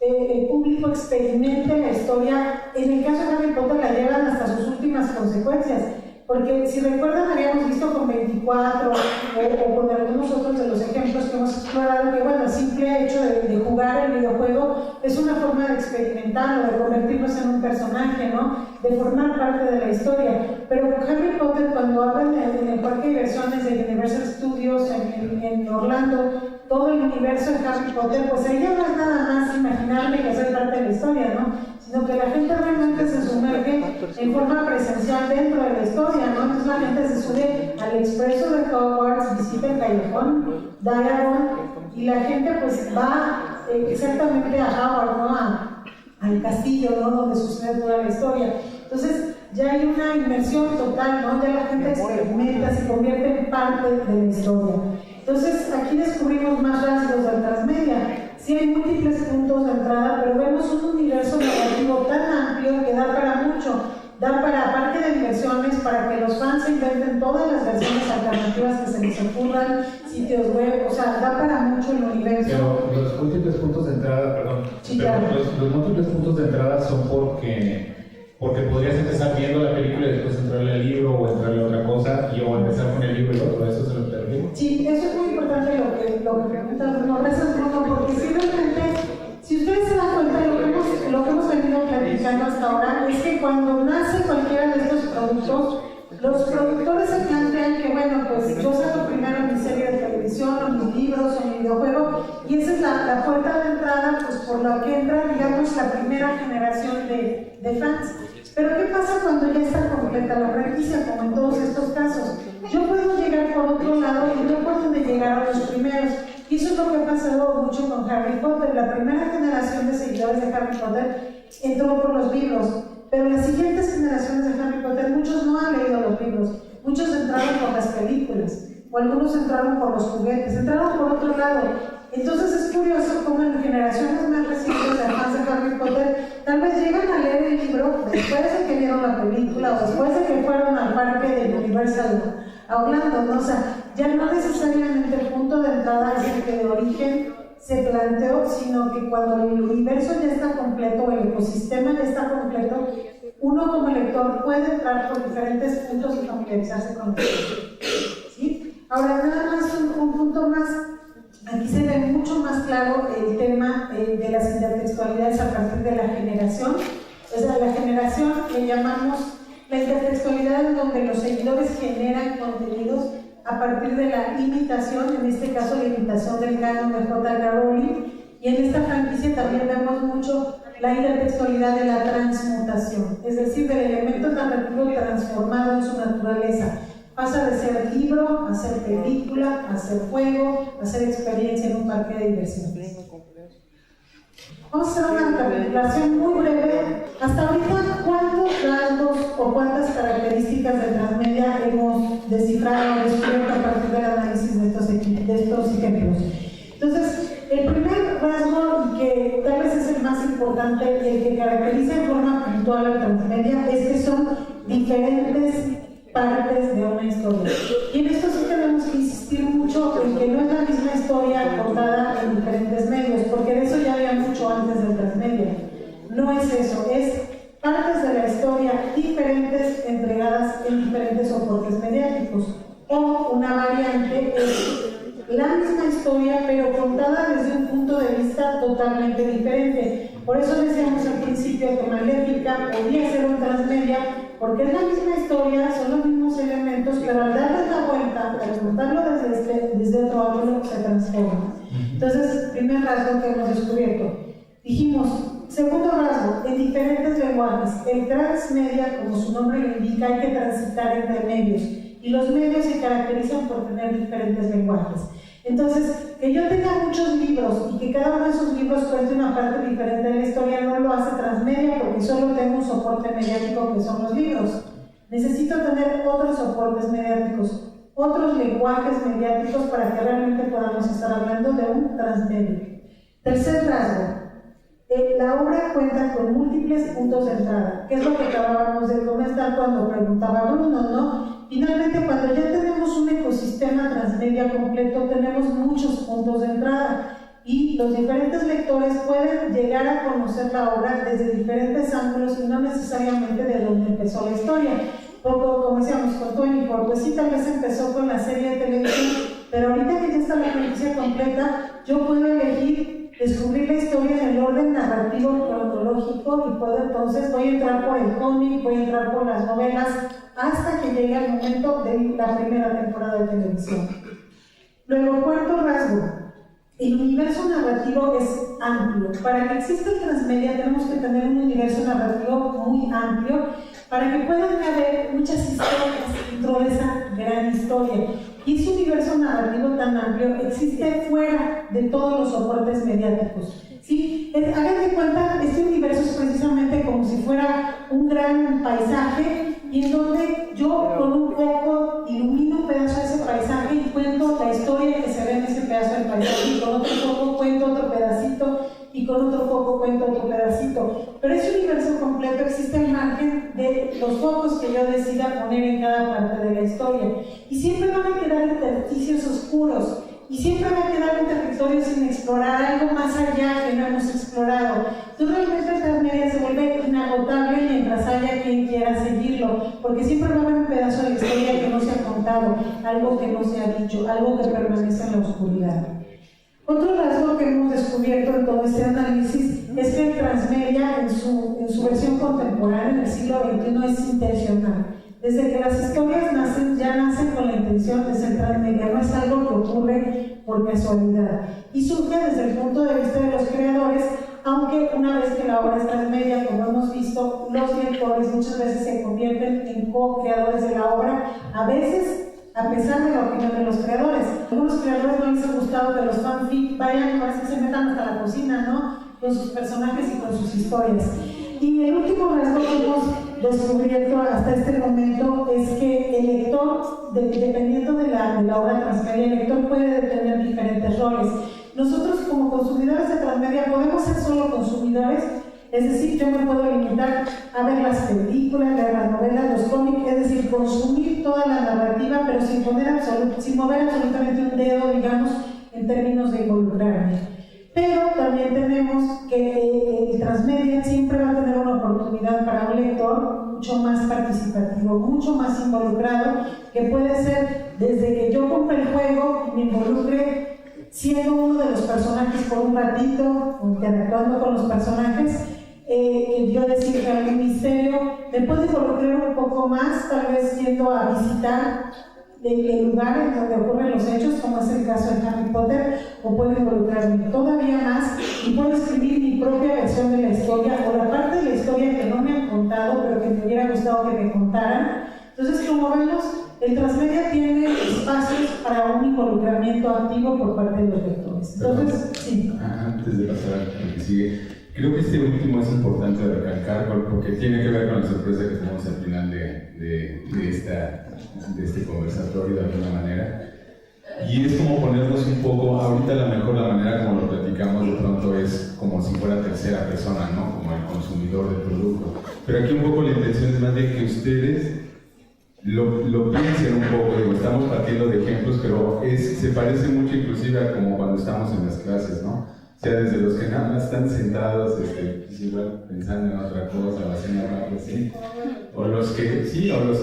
el público experimente la historia, en el caso de Harry Potter la llevan hasta sus últimas consecuencias. Porque si recuerdan, habíamos visto con 24 o con algunos otros de los ejemplos que hemos explorado que, bueno, el simple hecho de jugar el videojuego es una forma de experimentar o de convertirnos en un personaje, ¿no? De formar parte de la historia. Pero con Harry Potter, cuando hablan en el parque de diversiones de Universal Studios en Orlando, todo el universo de Harry Potter, pues ahí ya no es nada más imaginarme que hacer parte de la historia, ¿no? Sino que la gente realmente se sumerge en forma presencial dentro de la historia, ¿no? Entonces la gente se sube al expreso de Hogwarts, visita el callejón Diagon, y la gente pues va exactamente a Hogwarts, ¿no? Al castillo, ¿no? Donde sucede toda la historia. Entonces ya hay una inmersión total, ¿no? Ya la gente experimenta, se convierte en parte de la historia. Entonces aquí descubrimos más rasgos del transmedia. Sí hay múltiples puntos de entrada, pero vemos un universo narrativo tan amplio que da para mucho. Da para parque de diversiones, para que los fans se inventen todas las versiones alternativas que se les ocurran, sitios web, o sea, da para mucho el universo. Pero los múltiples puntos de entrada, perdón, sí, claro. los múltiples puntos de entrada son porque podrías empezar viendo la película y después entrarle al libro o entrarle a otra cosa o empezar con el libro y otro, ¿eso se lo perdí? Sí, eso es muy importante lo que pregunta Bruno. Gracias, Bruno, porque si realmente, si ustedes se dan cuenta, lo que hemos venido platicando hasta ahora es que cuando nace cualquiera de estos productos, los productores se plantean que, bueno, pues yo saco primero mi serie de televisión, o mis libros, o mi videojuego, y esa es la puerta de entrada, pues por la que entra, digamos, la primera generación de fans. Pero ¿qué pasa cuando ya está completa la franquicia, como en todos estos casos? Yo puedo llegar por otro lado y no por donde llegaron los primeros. Y eso es lo que ha pasado mucho con Harry Potter. La primera generación de seguidores de Harry Potter entró por los libros, pero las siguientes generaciones de Harry Potter, muchos no han leído los libros, muchos entraron por las películas, o algunos entraron por los juguetes, entraron por otro lado. Entonces es curioso cómo en generaciones más recientes, además de Harry Potter, tal vez llegan a leer el libro después de que vieron la película o después de que fueron al parque de Universal a Orlando, ¿no? O sea, ya no necesariamente el punto de entrada es el que de origen se planteó, sino que cuando el universo ya está completo, el ecosistema ya está completo, uno como lector puede entrar por diferentes puntos y familiarizarse con ellos. ¿Sí? Ahora, nada más un punto más. Aquí se ve mucho más claro el tema de las intertextualidades a partir de la generación. O sea, la generación le llamamos la intertextualidad en donde los seguidores generan contenidos a partir de la imitación, en este caso la imitación del canon de J.K. Rowling, y en esta franquicia también vemos mucho la intertextualidad de la transmutación, es decir, del elemento narrativo transformado en su naturaleza. Pasa de ser libro a ser película, a ser juego, a ser experiencia en un parque de diversiones. Vamos a hacer una recapitulación muy breve. Hasta ahorita, ¿cuántos rasgos o cuántas características de transmedia hemos descifrado o descubierto a partir del análisis de estos ejemplos? Entonces, el primer rasgo, y que tal vez es el más importante, el que caracteriza en forma puntual a la transmedia, es que son diferentes partes de una historia. Y en esto sí tenemos que insistir mucho en que no es la misma historia contada en diferentes medios, porque de eso ya había mucho antes del transmedia. No es eso, es partes de la historia diferentes entregadas en diferentes soportes mediáticos. O una variante es la misma historia, pero contada desde un punto de vista totalmente diferente. Por eso decíamos al principio que Maléfica podía ser un transmedia, porque es la misma historia, son los mismos elementos, pero al darles la vuelta, al contarlo desde otro ángulo, se transforma. Entonces, primer rasgo que hemos descubierto. Dijimos, segundo rasgo, en diferentes lenguajes. El transmedia, como su nombre lo indica, hay que transitar entre medios, y los medios se caracterizan por tener diferentes lenguajes. Entonces, que yo tenga muchos libros y que cada uno de esos libros cuente una parte diferente de la historia no lo hace transmedia porque solo tengo un soporte mediático que son los libros. Necesito tener otros soportes mediáticos, otros lenguajes mediáticos para que realmente podamos estar hablando de un transmedia. Tercer rasgo. La obra cuenta con múltiples puntos de entrada, que es lo que acabábamos de comentar cuando preguntaba Bruno, ¿no? Finalmente, cuando ya tenemos un ecosistema transmedia completo, tenemos muchos puntos de entrada y los diferentes lectores pueden llegar a conocer la obra desde diferentes ángulos y no necesariamente de donde empezó la historia. Como decíamos con Tony, pues sí, tal vez empezó con la serie de televisión, pero ahorita que ya está la franquicia completa, yo puedo elegir descubrir la historia en el orden narrativo cronológico y puedo entonces, voy a entrar por el cómic, voy a entrar por las novelas, hasta que llegue el momento de la primera temporada de televisión. Luego, cuarto rasgo, el universo narrativo es amplio. Para que exista el transmedia tenemos que tener un universo narrativo muy amplio para que puedan haber muchas historias dentro de esa gran historia. Y ese universo narrativo tan amplio existe fuera de todos los soportes mediáticos. ¿Sí? Hagan de cuenta, este universo es precisamente como si fuera un gran paisaje y en donde yo con un foco ilumino un pedazo de ese paisaje y cuento la historia que se ve en ese pedazo del paisaje y con otro foco cuento otro pedacito y con otro foco cuento otro pedacito. Pero ese universo completo existe al margen de los focos que yo decida poner en cada parte de la historia. Y siempre van a quedar intersticios oscuros y siempre va a quedar un territorio sin explorar, algo más allá que no hemos explorado. Entonces realmente el transmedia se vuelve inagotable mientras haya quien quiera seguirlo, porque siempre va a haber un pedazo de la historia que no se ha contado, algo que no se ha dicho, algo que permanece en la oscuridad. Otro rasgo que hemos descubierto en todo este análisis es que el transmedia en su versión contemporánea en el siglo XXI es intencional. Desde que las historias ya nacen con la intención de ser transmedia, no es algo que ocurre por casualidad. Y surge desde el punto de vista de los creadores, aunque una vez que la obra es transmedia, como hemos visto, los directores muchas veces se convierten en co-creadores de la obra, a veces a pesar de la opinión de los creadores. A algunos creadores no les ha gustado que los fanfic vayan, parece que se metan hasta la cocina, ¿no? Con sus personajes y con sus historias. Y el último rasgo que hemos descubierto hasta este momento es que el lector, dependiendo de la obra transmedia, el lector puede tener diferentes roles. Nosotros como consumidores de transmedia podemos ser solo consumidores, es decir, yo me puedo limitar a ver las películas, leer las novelas, los cómics, es decir, consumir toda la narrativa, pero sin mover absolutamente un dedo, digamos, en términos de involucrarme. Pero también tenemos que el transmedia siempre va a tener una oportunidad para un lector mucho más participativo, mucho más involucrado, que puede ser desde que yo compre el juego y me involucre siendo uno de los personajes por un ratito, interactuando con los personajes, yo decirle algún misterio, me puedo involucrar un poco más, tal vez yendo a visitar el lugar en donde ocurren los hechos, como es el caso de Harry Potter, o puedo involucrarme todavía más y puedo escribir mi propia versión de la historia o la parte de la historia que no me han contado, pero que me hubiera gustado que me contaran. Entonces, como vemos, el transmedia tiene espacios para un involucramiento activo por parte de los lectores. Entonces, sí. Antes de pasar a lo que sigue, creo que este último es importante recalcar porque tiene que ver con la sorpresa que tenemos al final de este conversatorio de alguna manera. Y es como ponernos un poco, ahorita la manera como lo platicamos de pronto es como si fuera tercera persona, ¿no? Como el consumidor del producto. Pero aquí un poco la intención es más de que ustedes lo piensen un poco, digo, estamos partiendo de ejemplos, pero se parece mucho inclusive a como cuando estamos en las clases, ¿no? O sea, desde los que nada más están sentados, pues igual pensando en otra cosa, o haciendo algo así, o los que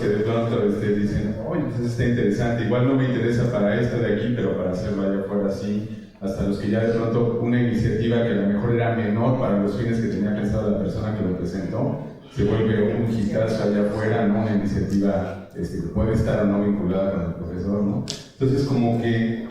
de pronto dicen, oye, pues está interesante, igual no me interesa para esto de aquí, pero para hacerlo allá afuera sí, hasta los que ya de pronto una iniciativa que a lo mejor era menor para los fines que tenía pensado la persona que lo presentó, se vuelve un hitazo allá afuera, ¿no? Una iniciativa que puede estar o no vinculada con el profesor, ¿no? Entonces, como que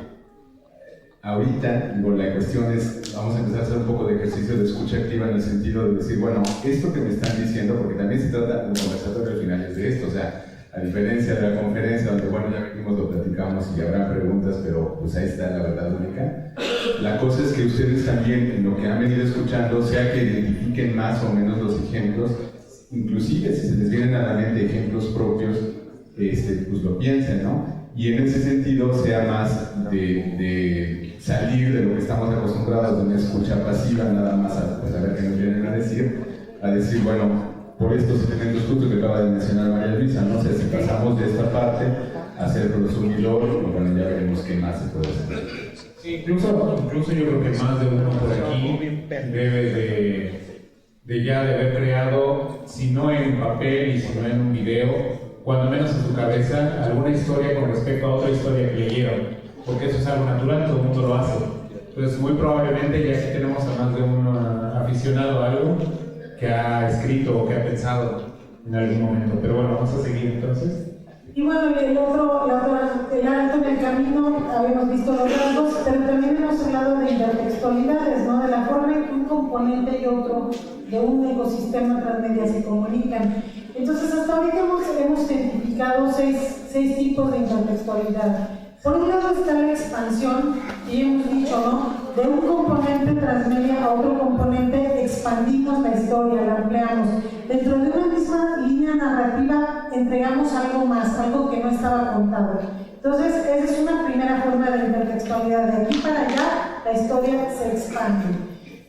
ahorita, la cuestión es, vamos a empezar a hacer un poco de ejercicio de escucha activa en el sentido de decir, bueno, esto que me están diciendo, porque también se trata, el conversatorio al final es de esto, o sea, A diferencia de la conferencia, donde bueno, ya venimos, lo platicamos y habrá preguntas, pero pues ahí está la verdad única. La cosa es que ustedes también, en lo que han venido escuchando, sea que identifiquen más o menos los ejemplos, inclusive si se les vienen a la mente ejemplos propios, pues lo piensen, ¿no? Y en ese sentido sea más de salir de lo que estamos acostumbrados, de una escucha pasiva, nada más a ver qué nos vienen a decir, bueno, por estos elementos justos que acaba de mencionar María Luisa, ¿no? O sea, si pasamos de esta parte a ser prosumidor, bueno, ya veremos qué más se puede hacer. Sí, incluso yo creo que más de uno por aquí debe de ya de haber creado, si no en papel y si no en un video, cuando menos en su cabeza, alguna historia con respecto a otra historia que leyeron, porque eso es algo natural, todo el mundo lo hace. Entonces, muy probablemente ya sí tenemos a más de un aficionado a algo que ha escrito o que ha pensado en algún momento. Pero bueno, vamos a seguir entonces. Y bueno, el alto en el camino, habíamos visto los rasgos, pero también hemos hablado de intertextualidades, ¿no? De la forma en que un componente y otro de un ecosistema transmedia se comunican. Entonces, hasta ahorita hemos identificado seis tipos de intertextualidad. Por un lado está la expansión, y hemos dicho, ¿no? De un componente transmedia a otro componente expandimos la historia, la ampliamos. Dentro de una misma línea narrativa entregamos algo más, algo que no estaba contado. Entonces, esa es una primera forma de intertextualidad. De aquí para allá, la historia se expande.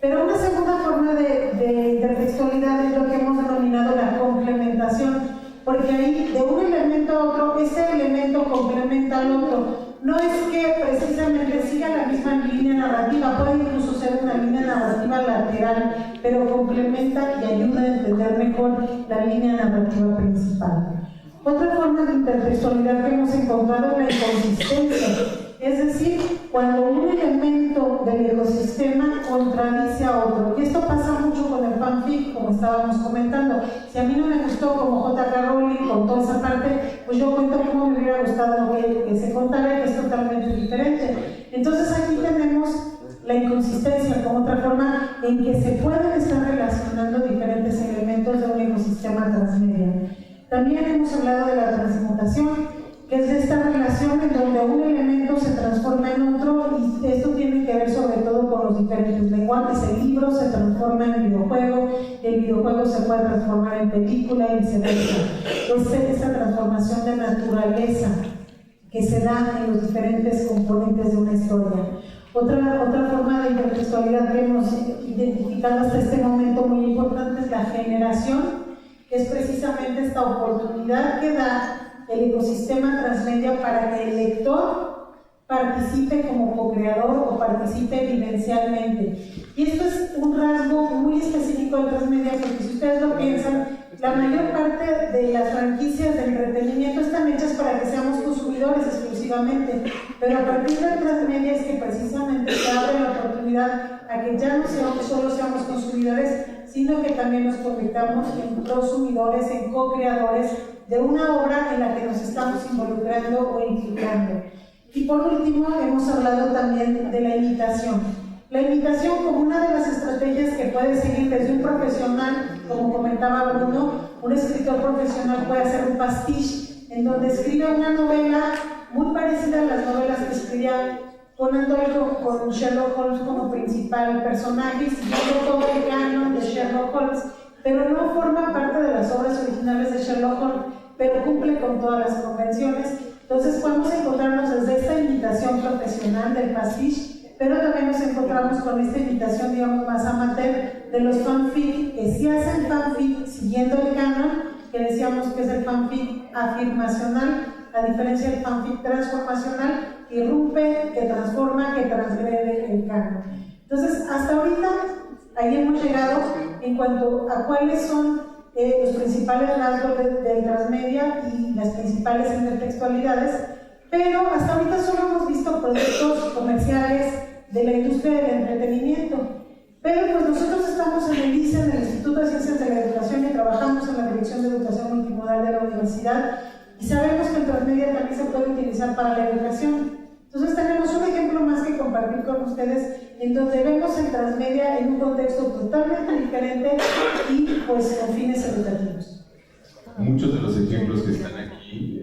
Pero una segunda forma de intertextualidad es lo que hemos denominado la complementación, porque ahí de un elemento a otro, ese elemento complementa al otro. No es que precisamente siga la misma línea narrativa, puede incluso ser una línea narrativa lateral, pero complementa y ayuda a entender mejor la línea narrativa principal. Otra forma de intertextualidad que hemos encontrado es la inconsistencia, es decir, cuando un elemento del ecosistema contradice a otro. Y esto pasa mucho con el fanfic, como estábamos comentando. Si a mí no me gustó como J.K. Rowling con toda esa parte, pues yo cuento cómo me hubiera gustado que se contara, que es totalmente diferente. Entonces aquí tenemos la inconsistencia como otra forma en que se pueden estar relacionando diferentes elementos de un ecosistema transmedia. También hemos hablado de la transmutación, que es de esta relación en donde un elemento se transforma en otro, y esto tiene que ver sobre todo con los diferentes lenguajes. El libro se transforma en videojuego, el videojuego se puede transformar en película y viceversa. Es esta transformación de naturaleza que se da en los diferentes componentes de una historia. Otra forma de intertextualidad que hemos identificado hasta este momento muy importante es la generación, que es precisamente esta oportunidad que da el ecosistema transmedia para que el lector participe como co-creador o participe vivencialmente. Y esto es un rasgo muy específico de transmedia, porque si ustedes lo piensan, la mayor parte de las franquicias de entretenimiento están hechas para que seamos consumidores exclusivamente, pero a partir del transmedia es que precisamente se abre la oportunidad a que ya no solo seamos consumidores, sino que también nos convirtamos en prosumidores, en co-creadores de una obra en la que nos estamos involucrando o implicando. Y por último, hemos hablado también de la imitación. La imitación como una de las estrategias que puede seguir desde un profesional, como comentaba Bruno, un escritor profesional puede hacer un pastiche, en donde escribe una novela muy parecida a las novelas que escribía Conan Doyle con Sherlock Holmes como principal personaje, siguiendo todo el canon de Sherlock Holmes, pero no forma parte de las obras originales de Sherlock Holmes, pero cumple con todas las convenciones. Entonces podemos encontrarnos desde esta imitación profesional del pastiche, pero también nos encontramos con esta imitación, digamos, más amateur de los fanfic, que sí hacen fanfic siguiendo el canon, que decíamos que es el fanfic afirmacional, a diferencia del fanfic transformacional, que irrumpe, que transforma, que transgrede el canon. Entonces, hasta ahorita, ahí hemos llegado en cuanto a cuáles son los principales rasgos del transmedia y las principales intertextualidades, pero hasta ahorita solo hemos visto productos comerciales de la industria del entretenimiento. Pero pues nosotros estamos en el ICE, en el Instituto de Ciencias de la Educación, y trabajamos en la Dirección de Educación Multimodal de la universidad, y sabemos que el transmedia también se puede utilizar para la educación. Entonces tenemos un ejemplo más que compartir con ustedes, en donde vemos el transmedia en un contexto totalmente diferente y pues con fines educativos. Muchos de los ejemplos que están aquí aquí,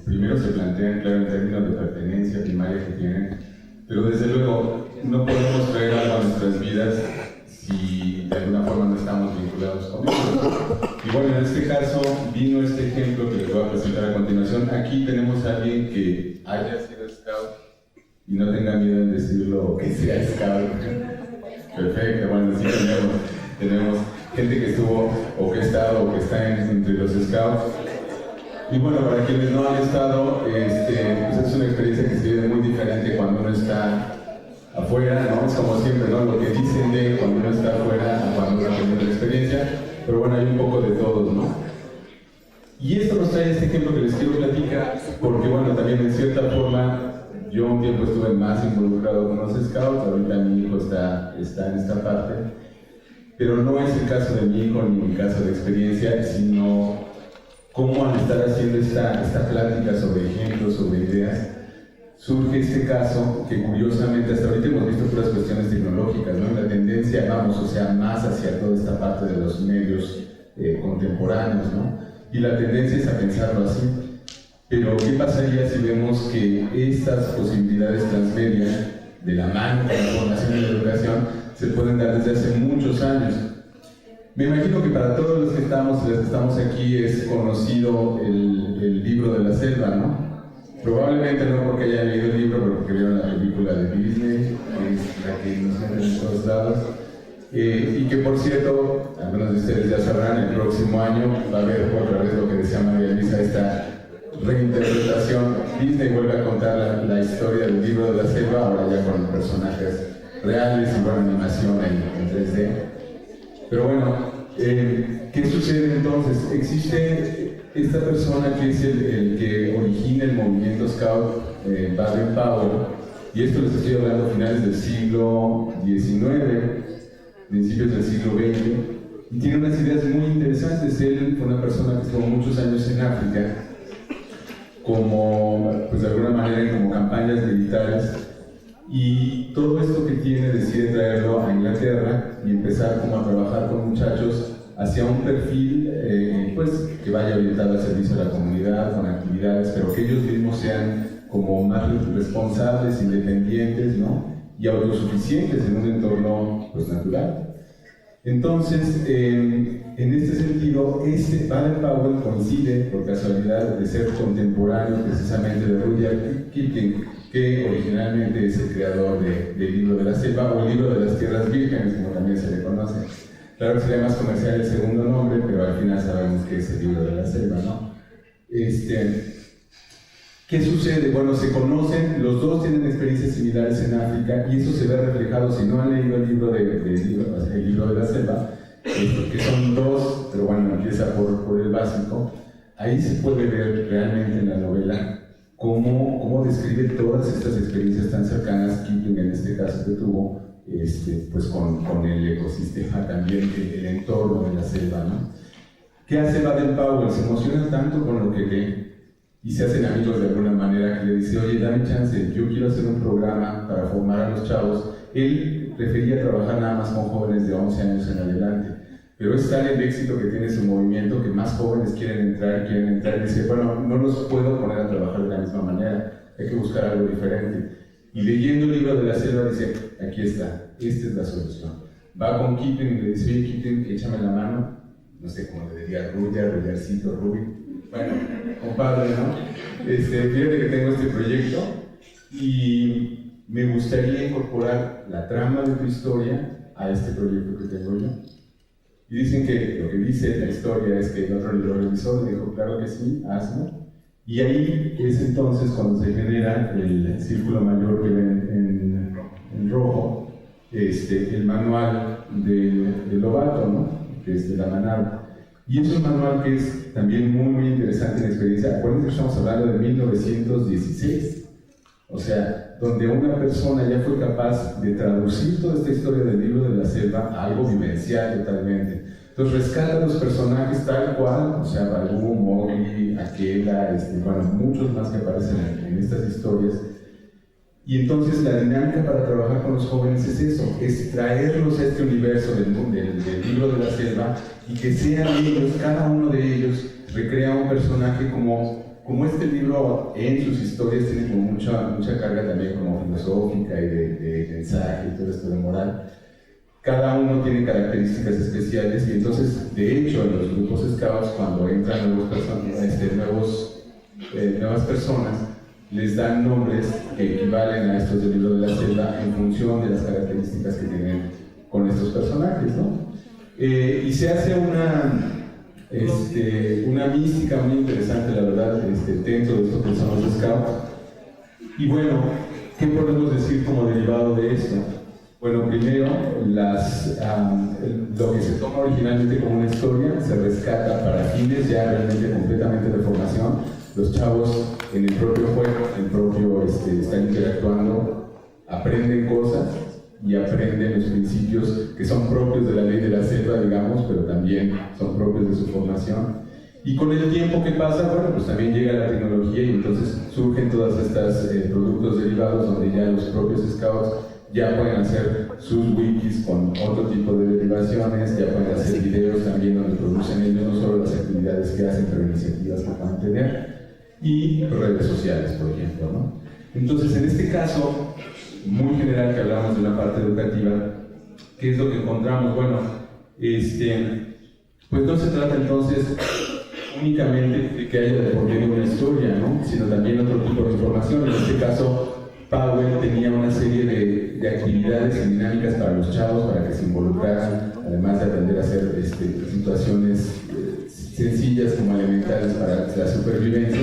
primero se plantean, claro, en términos de pertenencia primaria que tienen, pero desde luego no podemos traer algo a nuestras vidas si de alguna forma no estamos vinculados con ellos. Y bueno, en este caso vino este ejemplo que les voy a presentar a continuación. Aquí tenemos a alguien que haya sido scout y no tenga miedo en decirlo que sea scout. Perfecto, bueno, sí tenemos gente que estuvo o que ha estado o que está entre los scouts. Y bueno, para quienes no han estado, pues es una experiencia que se vive muy diferente cuando uno está afuera, ¿no? Es como siempre, ¿no? Lo que dicen de cuando uno está afuera, cuando uno ha tenido la experiencia, pero bueno, hay un poco de todo, ¿no? Y esto nos trae este ejemplo que les quiero platicar, porque bueno, también en cierta forma, yo un tiempo estuve más involucrado con los scouts, ahorita mi hijo está en esta parte, pero no es el caso de mi hijo ni mi caso de experiencia, sino cómo al estar haciendo esta plática sobre ejemplos, sobre ideas, surge este caso que curiosamente hasta ahorita hemos visto puras cuestiones tecnológicas, ¿no? La tendencia, vamos, o sea, más hacia toda esta parte de los medios contemporáneos, ¿no? Y la tendencia es a pensarlo así. Pero, ¿qué pasaría si vemos que estas posibilidades transmedia, de la mano con la formación y la educación, se pueden dar desde hace muchos años? Me imagino que para todos los que estamos aquí es conocido el libro de la selva, ¿no? Probablemente no porque hayan leído el libro, pero porque vieron la película de Disney, que es la que nos meten en todos lados. Y que, por cierto, algunos de ustedes ya sabrán, el próximo año va a haber otra vez lo que decía María Luisa, esta reinterpretación. Disney vuelve a contar la historia del libro de la selva, ahora ya con personajes reales y con animación en 3D. Pero bueno, ¿qué sucede entonces? Existe esta persona que es el que origina el movimiento Scout, Baden-Powell, y esto les estoy hablando a finales del siglo XIX, principios del siglo XX, y tiene unas ideas muy interesantes. Él fue una persona que estuvo muchos años en África, como, pues de alguna manera, como campañas militares, y todo esto que tiene decide traerlo a Inglaterra y empezar como a trabajar con muchachos hacia un perfil pues que vaya orientado al servicio de la comunidad, con actividades, pero que ellos mismos sean como más responsables, independientes, ¿no? Y autosuficientes en un entorno pues natural. Entonces, en este sentido, Baden-Powell coincide, por casualidad, de ser contemporáneo precisamente de Rudyard Kipling, que originalmente es el creador del libro de la selva, o el libro de las tierras vírgenes, como también se le conoce. Claro que sería más comercial el segundo nombre, pero al final sabemos que es el libro de la selva, ¿no? ¿Qué sucede? Bueno, se conocen, los dos tienen experiencias similares en África, y eso se ve reflejado, si no han leído el libro de la selva, que son dos, pero bueno, empieza por el básico. Ahí se puede ver realmente en la novela cómo describe todas estas experiencias tan cercanas, Kipling en este caso que tuvo, pues con el ecosistema también, el entorno de la selva, ¿no? ¿Qué hace Baden-Powell? Se emociona tanto con lo que ve y se hacen amigos de alguna manera, que le dice, oye, dame chance, yo quiero hacer un programa para formar a los chavos. Él prefería trabajar nada más con jóvenes de 11 años en adelante, pero es tal el éxito que tiene su movimiento que más jóvenes quieren entrar, y dice, bueno, no los puedo poner a trabajar de la misma manera, hay que buscar algo diferente. Y leyendo el libro de la selva dice, aquí está, esta es la solución. Va con Kipling y le dice, oye, Kipling, échame la mano, no sé cómo le diría, Rudyardcito, Ruby. Bueno, compadre, ¿no? Fíjate que tengo este proyecto y me gustaría incorporar la trama de tu historia a este proyecto que tengo yo. Y dicen que lo que dice la historia es que el otro lo revisó y dijo, claro que sí, hazlo. Y ahí es entonces cuando se genera el círculo mayor que ven en rojo, el manual de Lobato, ¿no? Que es de la manada. Y es un manual que es también muy, muy interesante en experiencia. Acuérdense que estamos hablando de 1916. O sea, donde una persona ya fue capaz de traducir toda esta historia del libro de la selva a algo vivencial totalmente. Entonces rescata a los personajes tal cual, o sea, Balú, Mowgli, Akela, bueno, muchos más que aparecen en estas historias. Y entonces la dinámica para trabajar con los jóvenes es eso, es traerlos a este universo del libro de la selva y que sean ellos, cada uno de ellos, recrea un personaje como como este libro en sus historias tiene como mucha carga también como filosófica y de mensaje y todo esto de moral, cada uno tiene características especiales y entonces, de hecho, en los grupos scouts, cuando entran nuevas personas, les dan nombres que equivalen a estos del libro de la selva en función de las características que tienen con estos personajes, ¿no? Y se hace una mística muy interesante, la verdad, dentro de estos que son los scouts. Y bueno, ¿qué podemos decir como derivado de esto? Bueno, primero, lo que se toma originalmente como una historia se rescata para fines ya realmente completamente de formación. Los chavos en el propio juego, están interactuando, aprenden cosas y aprenden los principios que son propios de la ley de la selva, digamos, pero también son propios de su formación. Y con el tiempo que pasa, bueno, pues también llega la tecnología y entonces surgen todas estas productos derivados donde ya los propios scouts ya pueden hacer sus wikis con otro tipo de derivaciones, ya pueden hacer videos también donde producen ellos no solo las actividades que hacen, pero iniciativas que puedan tener, y redes sociales, por ejemplo, ¿no? Entonces, en este caso, muy general que hablamos de una parte educativa, ¿qué es lo que encontramos? Bueno, pues no se trata entonces únicamente de que haya de por medio una historia, ¿no? Sino también otro tipo de información. En este caso, Powell tenía una serie de actividades y dinámicas para los chavos para que se involucraran, además de aprender a hacer situaciones sencillas como elementales para la supervivencia,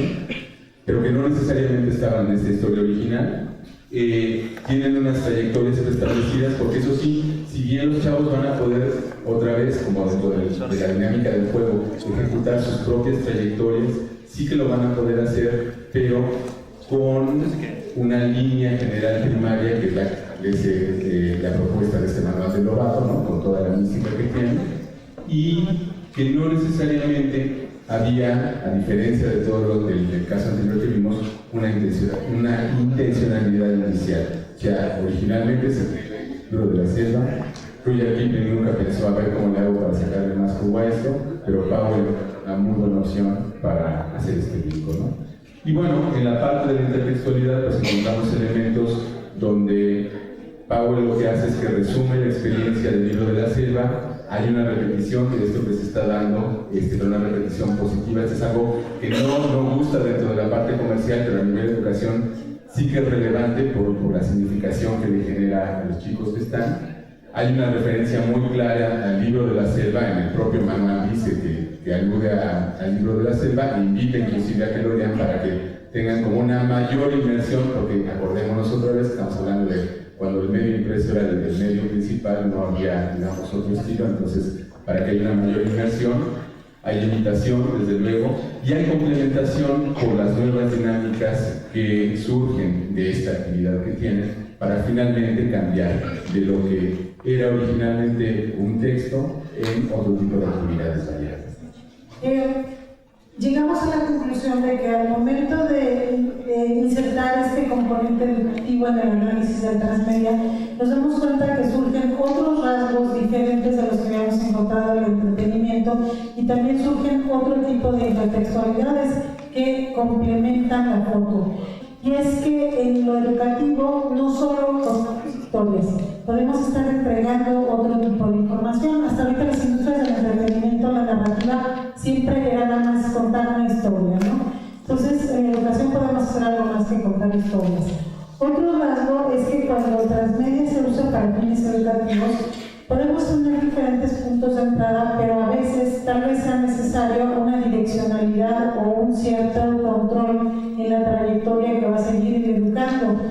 pero que no necesariamente estaban en esta historia original. Tienen unas trayectorias preestablecidas, porque eso sí, si bien los chavos van a poder otra vez, como dentro de la dinámica del juego, ejecutar sus propias trayectorias, sí que lo van a poder hacer, pero con una línea general primaria que es la propuesta de este manual de Lobato, ¿no? Con toda la mística que tiene, y que no necesariamente había, a diferencia de todo lo del caso anterior que vimos, una intencionalidad inicial. O sea, originalmente se escribe el libro de la selva. Rudyard Kipling nunca pensó a ver cómo le hago para sacarle más jugo a esto, pero Powell una muy buena opción para hacer este brinco, ¿no? Y bueno, en la parte de la intertextualidad pues encontramos elementos donde Powell lo que hace es que resume la experiencia del libro de la selva. Hay una repetición de esto que se está dando, pero una repetición positiva. Esto es algo que no gusta dentro de la parte comercial, pero a nivel de educación sí que es relevante por la significación que le genera a los chicos que están. Hay una referencia muy clara al libro de la selva, en el propio manual dice que alude al libro de la selva, e invita inclusive a que lo lean para que tengan como una mayor inmersión, porque acordémonos otra vez, estamos hablando de cuando el medio impreso era el medio principal, no había, digamos, otro estilo, entonces para que haya una mayor inmersión, hay imitación, desde luego, y hay complementación por las nuevas dinámicas que surgen de esta actividad que tienen, para finalmente cambiar de lo que era originalmente un texto en otro tipo de actividades variadas. Llegamos a la conclusión de que al momento de insertar este componente educativo en el análisis del transmedia, nos damos cuenta que surgen otros rasgos diferentes de los que habíamos encontrado en el entretenimiento, y también surgen otro tipo de intertextualidades que complementan la foto. Y es que en lo educativo no solo son historias, podemos estar entregando otro tipo de información. Hasta ahorita las industrias del entretenimiento, la narrativa siempre era nada más contar una historia, ¿no? Entonces en educación podemos hacer algo más que contar historias. Otro rasgo es que cuando el transmedia se usa para fines educativos, podemos tener diferentes puntos de entrada, pero a veces tal vez sea necesario una direccionalidad o un cierto control en la trayectoria que va a seguir educando.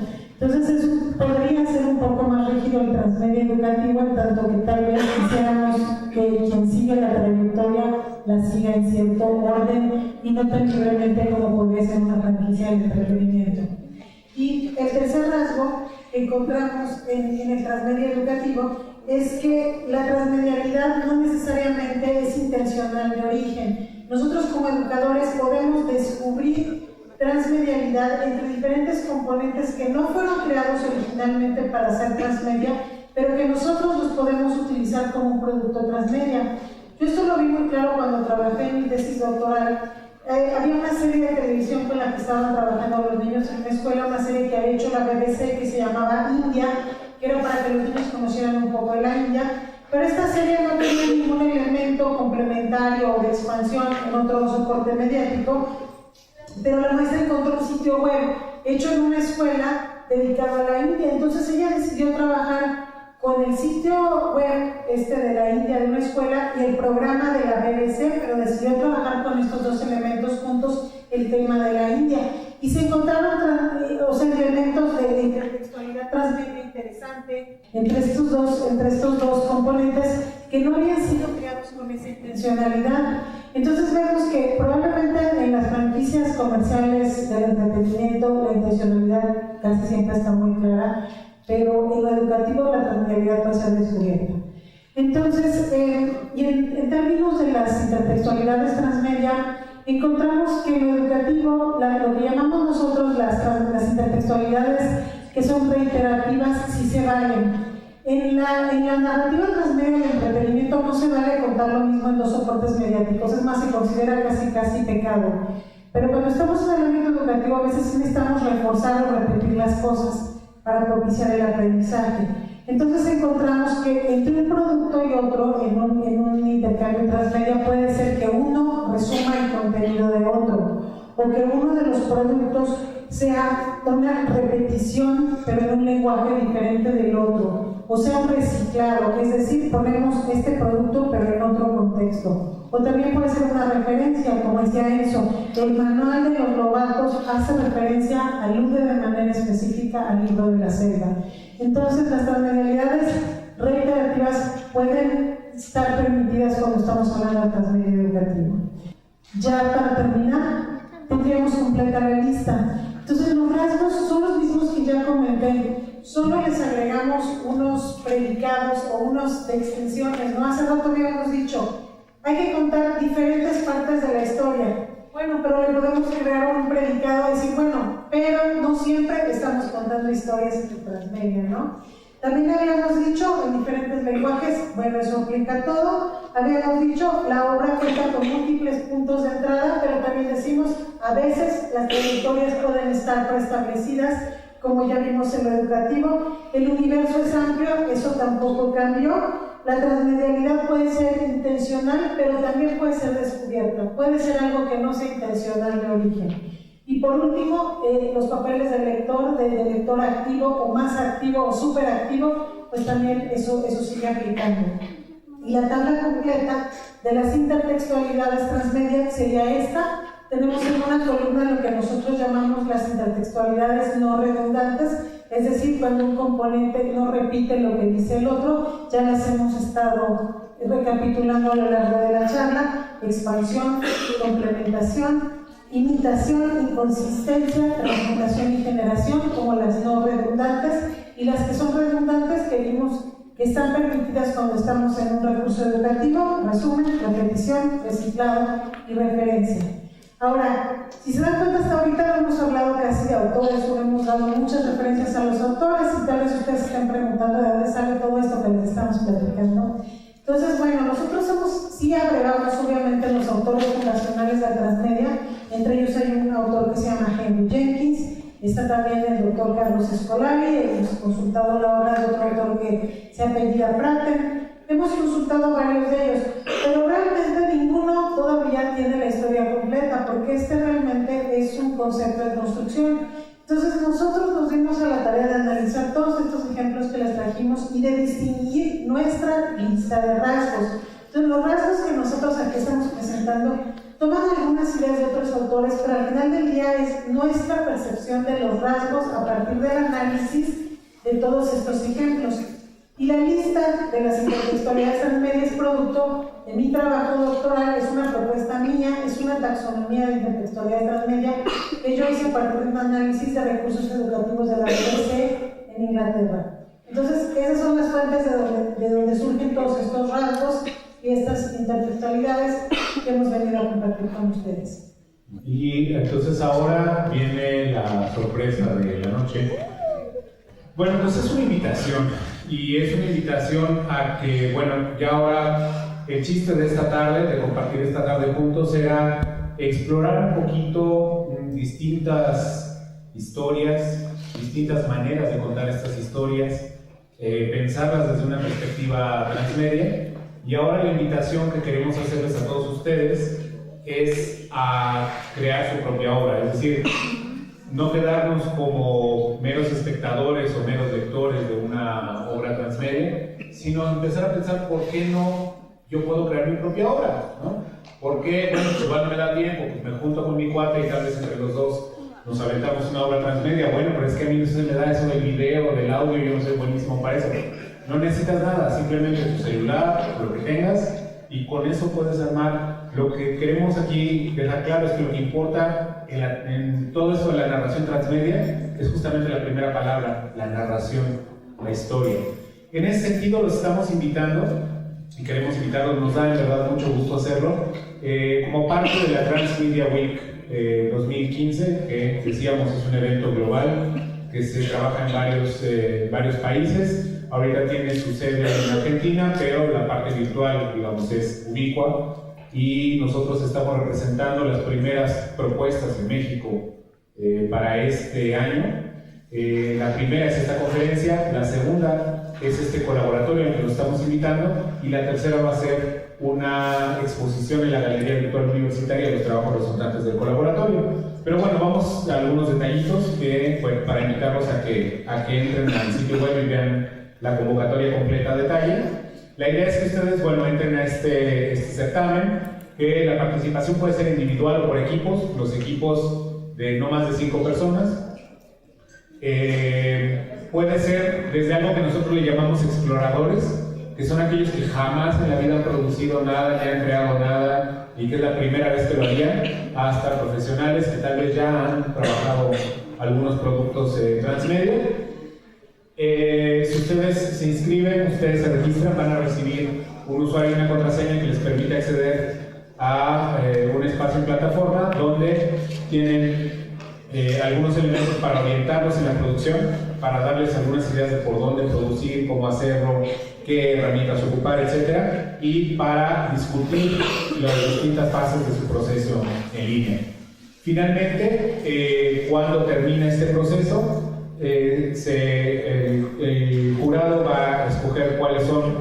Entonces eso podría ser un poco más rígido el transmedia educativo, en tanto que tal vez quisiéramos que quien sigue la trayectoria la siga en cierto orden y no tan libremente como podría ser una franquicia de entretenimiento. Y el tercer rasgo que encontramos en el transmedia educativo es que la transmedialidad no necesariamente es intencional de origen. Nosotros como educadores podemos descubrir transmedialidad entre diferentes componentes que no fueron creados originalmente para hacer transmedia, pero que nosotros los podemos utilizar como un producto transmedia. Yo esto lo vi muy claro cuando trabajé en mi tesis doctoral. Había una serie de televisión estaban trabajando los niños en una escuela, una serie que había hecho la BBC que se llamaba India, que era para que los niños conocieran un poco de la India, pero esta serie no tenía ningún elemento complementario o de expansión en otro soporte mediático, pero la maestra encontró un sitio web hecho en una escuela dedicado a la India, entonces ella decidió trabajar con el sitio web de la India de una escuela y el programa de la BBC, pero decidió trabajar con estos dos elementos juntos, el tema de la India. Y se encontraron elementos de intertextualidad transmedia interesante entre estos dos componentes que no habían sido creados con esa intencionalidad. Entonces vemos que probablemente en las franquicias comerciales del entretenimiento la intencionalidad casi siempre está muy clara, pero en lo educativo la transmedialidad puede ser descubierta. Entonces, y en términos de las intertextualidades transmedia, encontramos que en lo educativo, lo que llamamos nosotros las intertextualidades que son reiterativas, sí se valen. En la narrativa transmedia del entretenimiento no se vale contar lo mismo en dos soportes mediáticos, es más, se considera casi pecado. Pero cuando estamos en el ámbito educativo, a veces necesitamos reforzar o repetir las cosas para propiciar el aprendizaje. Entonces encontramos que entre un producto y otro, en un intercambio transmedia, puede ser que uno resuma el contenido de otro, o que uno de los productos sea una repetición, pero en un lenguaje diferente del otro, o sea un reciclado, es decir, ponemos este producto pero en otro contexto. O también puede ser una referencia, como decía Enzo, el manual de los lobatos hace referencia, alude de manera específica al libro de la selva. Entonces las transmedialidades reiterativas pueden estar permitidas cuando estamos hablando de transmedia educativo. Ya para terminar, tendríamos completa la lista. Entonces los rasgos son los mismos que ya comenté, solo les agregamos unos predicados o unos de extensiones, ¿no? Hace rato habíamos dicho, hay que contar diferentes partes de la historia. Bueno, pero le podemos crear un predicado y decir, bueno, pero no siempre estamos contando historias en transmedia, ¿no? También habíamos dicho en diferentes lenguajes, bueno, eso aplica todo. Habíamos dicho, la obra cuenta con múltiples puntos de entrada, pero también decimos, a veces las trayectorias pueden estar preestablecidas, como ya vimos en lo educativo. El universo es amplio, eso tampoco cambió. La transmedialidad puede ser intencional, pero también puede ser descubierta. Puede ser algo que no sea intencional de origen. Y por último, los papeles del lector, del lector activo o más activo o superactivo, pues también eso sigue aplicando. Y la tabla completa de las intertextualidades transmedia sería esta. Tenemos en una columna lo que nosotros llamamos las intertextualidades no redundantes, es decir, cuando un componente no repite lo que dice el otro. Ya las hemos estado recapitulando a lo largo de la charla: expansión, complementación, imitación, inconsistencia, transmutación y generación, como las no redundantes, y las que son redundantes que vimos que están permitidas cuando estamos en un recurso educativo: resumen, repetición, reciclado y referencia. Ahora, si se dan cuenta, hasta ahorita no hemos hablado casi de autores, o hemos dado muchas referencias a los autores, y tal vez ustedes se estén preguntando de dónde sale todo esto que les estamos platicando. Entonces, bueno, nosotros sí agregamos obviamente los autores fundacionales de la transmedia. Entre ellos hay un autor que se llama Henry Jenkins, está también el doctor Carlos Escolari, hemos consultado la obra de otro autor que se apellida Praten, hemos consultado varios de ellos, pero realmente ninguno todavía tiene la historia completa, porque este realmente es un concepto de construcción. Entonces nosotros nos dimos a la tarea de analizar todos estos ejemplos que les trajimos y de distinguir nuestra lista de rasgos. Entonces los rasgos que nosotros aquí estamos presentando toman algunas ideas de otros autores, pero al final del día es nuestra percepción de los rasgos a partir del análisis de todos estos ejemplos. Y la lista de las intertextualidades transmedia es producto de mi trabajo doctoral, es una propuesta mía, es una taxonomía de intertextualidad transmedia que yo hice a partir de un análisis de recursos educativos de la BBC en Inglaterra. Entonces, esas son las fuentes de donde surgen todos estos rasgos y estas intertextualidades que hemos venido a compartir con ustedes. Y entonces ahora viene la sorpresa de la noche. Bueno, pues es una invitación, y es una invitación a que, bueno, ya ahora el chiste de esta tarde, de compartir esta tarde juntos, era explorar un poquito distintas historias, distintas maneras de contar estas historias, pensarlas desde una perspectiva transmedia. Y ahora la invitación que queremos hacerles a todos ustedes es a crear su propia obra, es decir, no quedarnos como meros espectadores o meros lectores de una obra transmedia, sino empezar a pensar por qué no yo puedo crear mi propia obra, ¿no? ¿Por qué? Bueno, pues igual me da tiempo, pues me junto con mi cuate y tal vez entre los dos nos aventamos una obra transmedia. Bueno, pero es que a mí no se me da eso del video, del audio, yo no soy buenísimo para eso. No necesitas nada, simplemente tu celular, lo que tengas, y con eso puedes armar. Lo que queremos aquí dejar claro es que lo que importa en todo esto de la narración transmedia es justamente la primera palabra, la narración, la historia. En ese sentido los estamos invitando, y queremos invitarlos, nos da en verdad mucho gusto hacerlo, como parte de la Transmedia Week 2015, que decíamos es un evento global que se trabaja en varios países. Ahorita tiene su sede en Argentina, pero la parte virtual, digamos, es ubicua, y nosotros estamos representando las primeras propuestas en México para este año. La primera es esta conferencia, la segunda es este colaboratorio en el que los estamos invitando, y la tercera va a ser una exposición en la Galería Virtual Universitaria de los trabajos resultantes del colaboratorio. Pero bueno, vamos a algunos detallitos para invitarlos a que entren al sitio web y vean la convocatoria completa a detalle. La idea es que ustedes, bueno, entren a este certamen, que la participación puede ser individual o por equipos, los equipos de no más de 5 personas. Puede ser desde algo que nosotros le llamamos exploradores, que son aquellos que jamás en la vida han producido nada, ni han creado nada, y que es la primera vez que lo harían, hasta profesionales que tal vez ya han trabajado algunos productos transmedia. Si ustedes se inscriben, ustedes se registran, van a recibir un usuario y una contraseña que les permite acceder a un espacio en plataforma donde tienen algunos elementos para orientarlos en la producción, para darles algunas ideas de por dónde producir, cómo hacerlo, qué herramientas ocupar, etc. Y para discutir las distintas fases de su proceso en línea. Finalmente, cuando termina este proceso, el jurado va a escoger cuáles son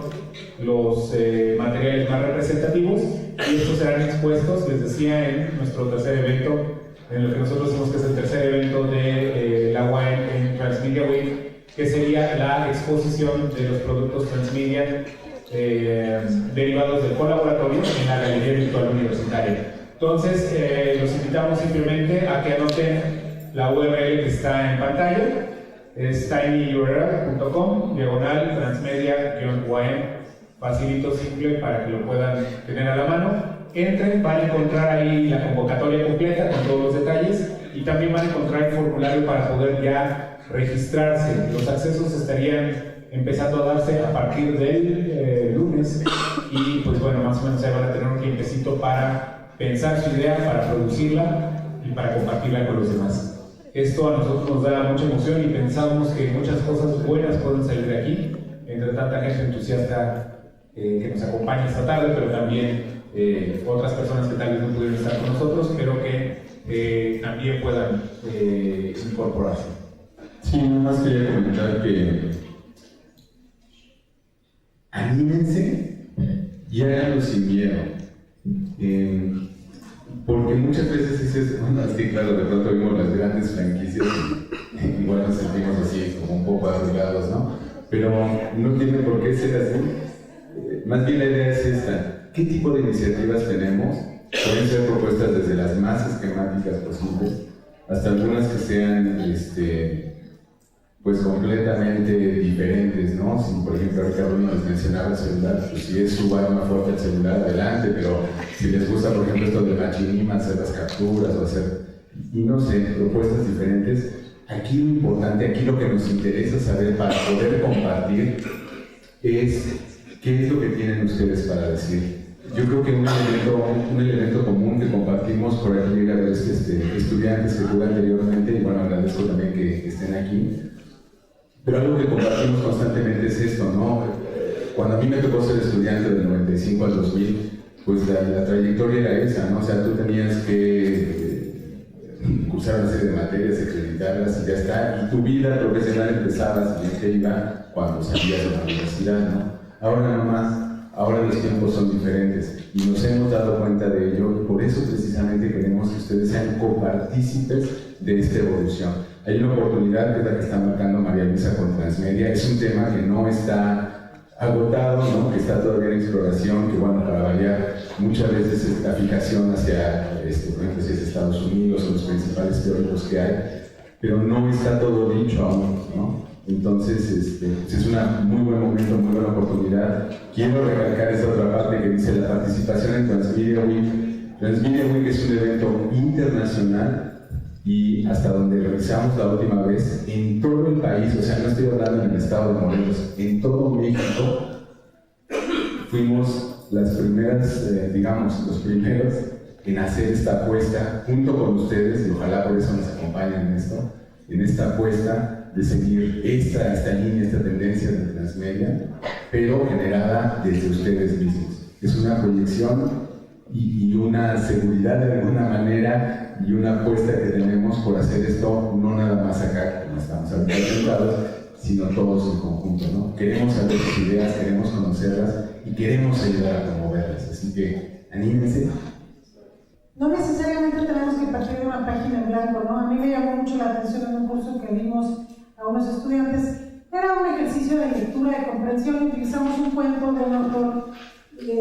los materiales más representativos, y estos serán expuestos, les decía, en nuestro tercer evento, en lo que nosotros decimos que es el tercer evento de la UAM en Transmedia Week, que sería la exposición de los productos transmedia derivados del colaboratorio en la Galería Virtual Universitaria. Entonces, los invitamos simplemente a que anoten la URL que está en pantalla, es tinyurl.com/transmedia-UAM, facilito, simple, para que lo puedan tener a la mano. Entren, van a encontrar ahí la convocatoria completa con todos los detalles, y también van a encontrar el formulario para poder ya registrarse. Los accesos estarían empezando a darse a partir del lunes, y pues bueno, más o menos ya van a tener un tiempecito para pensar su idea, para producirla y para compartirla con los demás. Esto a nosotros nos da mucha emoción, y pensamos que muchas cosas buenas pueden salir de aquí, entre tanta gente entusiasta que nos acompaña esta tarde, pero también otras personas que tal vez no pudieron estar con nosotros, pero que también puedan incorporarse. Sí, nada más quería comentar que anímense y háganlo sin miedo. Porque muchas veces dices, bueno, es que claro, de pronto vimos las grandes franquicias y igual nos sentimos así como un poco arrugados, ¿no? Pero no tiene por qué ser así. Más bien la idea es esta. ¿Qué tipo de iniciativas tenemos? Pueden ser propuestas desde las más esquemáticas posibles hasta algunas que sean pues completamente diferentes, ¿no? Si por ejemplo ahorita Bruno les mencionaba el celular, pues si es su arma fuerte el celular, adelante, pero si les gusta por ejemplo esto de machinima, hacer las capturas o hacer, y no sé, propuestas diferentes, aquí lo importante, aquí lo que nos interesa saber para poder compartir es qué es lo que tienen ustedes para decir. Yo creo que un elemento común que compartimos por aquí, mira, estudiantes que tuve anteriormente, y bueno, agradezco también que estén aquí, pero algo que compartimos constantemente es esto, ¿no? Cuando a mí me tocó ser estudiante del 95 al 2000, pues la trayectoria era esa, ¿no? O sea, tú tenías que cursar una serie de materias, acreditarlas y ya está. Y tu vida profesional empezaba, si bien que iba, cuando salías de la universidad, ¿no? Ahora no más. Ahora los tiempos son diferentes y nos hemos dado cuenta de ello y por eso precisamente queremos que ustedes sean copartícipes de esta evolución. Hay una oportunidad que es la que está marcando María Luisa con Transmedia. Es un tema que no está agotado, ¿no? Que está todavía en exploración, que bueno, para variar, muchas veces es la fijación hacia, por ejemplo, si es Estados Unidos o los principales teóricos que hay, pero no está todo dicho aún, ¿no? Entonces, es un muy buen momento, muy buena oportunidad. Quiero recalcar esa otra parte que dice la participación en Transmedia Week. Transmedia Week es un evento internacional y hasta donde realizamos la última vez, en todo el país, o sea, no estoy hablando en el estado de Morelos, en todo México, fuimos las primeras, digamos, los primeros en hacer esta apuesta junto con ustedes, y ojalá por eso nos acompañen en esta apuesta de seguir esta línea, esta tendencia de Transmedia, pero generada desde ustedes mismos. Es una proyección y una seguridad de alguna manera y una apuesta que tenemos por hacer esto, no nada más acá, como estamos ahorita sentados, sino todos en conjunto, ¿no? Queremos saber sus ideas, queremos conocerlas y queremos ayudar a promoverlas, así que anímense. No necesariamente tenemos que partir de una página en blanco, ¿no? A mí me llamó mucho la atención en un curso que vimos a unos estudiantes. Era un ejercicio de lectura, de comprensión. Utilizamos un cuento de un autor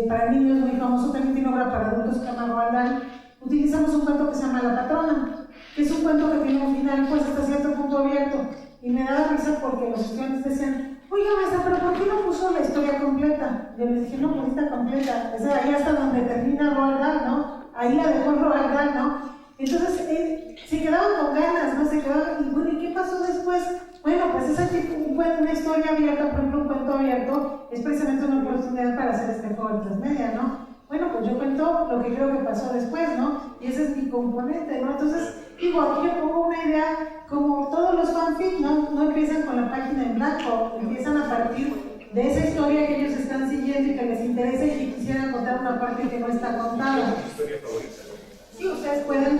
para niños muy famoso, también tiene obra para adultos, que se llama Roald Dahl. Utilizamos un cuento que se llama La Patrona, que es un cuento que tiene un final, pues hasta cierto punto abierto. Y me daba risa porque los estudiantes decían: oiga, maestra, pero ¿por qué no puso la historia completa? Yo les dije: no, pues está completa. O sea, ahí hasta donde termina Roald Dahl, ¿no? Ahí la dejó Roald Dahl, ¿no? Entonces, se quedaban con ganas, ¿no? Se quedaban, y bueno, ¿y qué pasó después? Bueno, pues esa una historia abierta, por ejemplo, un cuento abierto, es precisamente una oportunidad para hacer este juego de Transmedia, ¿no? Bueno, pues yo cuento lo que creo que pasó después, ¿no? Y ese es mi componente, ¿no? Entonces, digo, aquí yo pongo una idea, como todos los fanfic, ¿no? No empiezan con la página en blanco, empiezan a partir de esa historia que ellos están siguiendo y que les interesa y que quisieran contar una parte que no está contada. Sí, ustedes pueden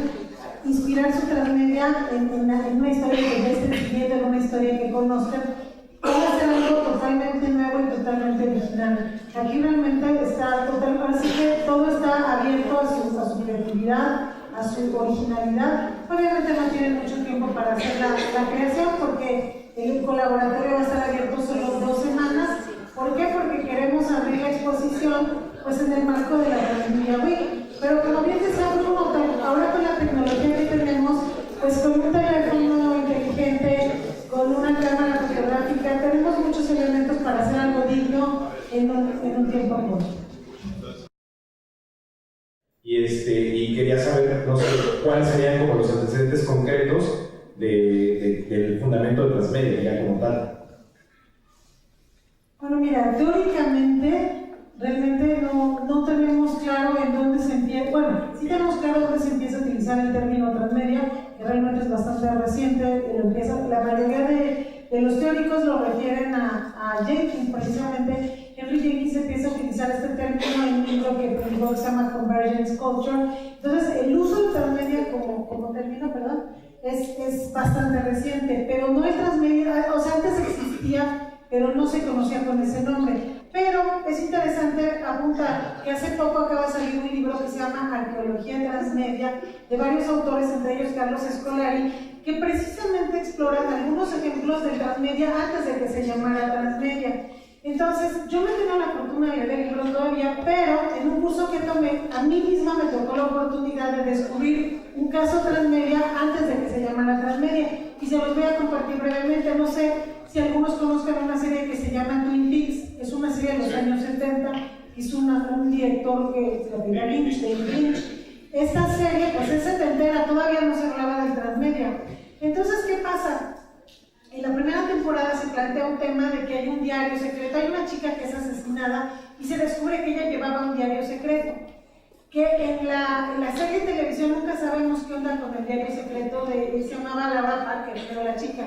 inspirar su Transmedia en una historia que ya estén siguiendo, en una historia que conozcan. Puede ser algo totalmente nuevo y totalmente original. Aquí realmente está totalmente, así que todo está abierto a su creatividad, a su originalidad. Obviamente no tienen mucho tiempo para hacer la creación porque el colaboratorio va a estar abierto solo 2 semanas. ¿Por qué? Porque queremos abrir la exposición pues en el marco de la Transmedia Week. Pero como bien decía Bruno, ahora con la tecnología que tenemos, pues con un teléfono inteligente, con una cámara fotográfica, tenemos muchos elementos para hacer algo digno en un tiempo corto. Y quería saber, no sé, cuáles serían como los antecedentes concretos del fundamento de Transmedia, ya como tal. Bueno, mira, teóricamente, realmente no tenemos claro en dónde se empieza, bueno, sí tenemos claro dónde se empieza a utilizar el término Transmedia, que realmente es bastante reciente, la mayoría de los teóricos lo refieren a Jenkins, precisamente. Henry Jenkins empieza a utilizar este término en un libro que publicó que se llama Convergence Culture. Entonces, el uso de Transmedia como término, perdón, es bastante reciente, pero no es Transmedia, o sea, antes existía, pero no se conocía con ese nombre. Pero es interesante apuntar que hace poco acaba de salir un libro que se llama Arqueología Transmedia, de varios autores, entre ellos Carlos Escolari, que precisamente exploran algunos ejemplos de Transmedia antes de que se llamara Transmedia. Entonces, yo no tengo la fortuna de leer el libro todavía, pero en un curso que tomé, a mí misma me tocó la oportunidad de descubrir un caso Transmedia antes de que se llamara Transmedia, y se los voy a compartir brevemente. No sé si algunos conozcan una serie que se llama Twin Peaks, es una serie de los años 70, hizo un director que se llama David Lynch. Esta serie, pues es setentera, todavía no se hablaba del Transmedia. Entonces, ¿qué pasa? En la primera temporada se plantea un tema de que hay un diario secreto, hay una chica que es asesinada y se descubre que ella llevaba un diario secreto. Que en la serie de televisión nunca sabemos qué onda con el diario secreto, se llamaba Laura Parker, pero la chica.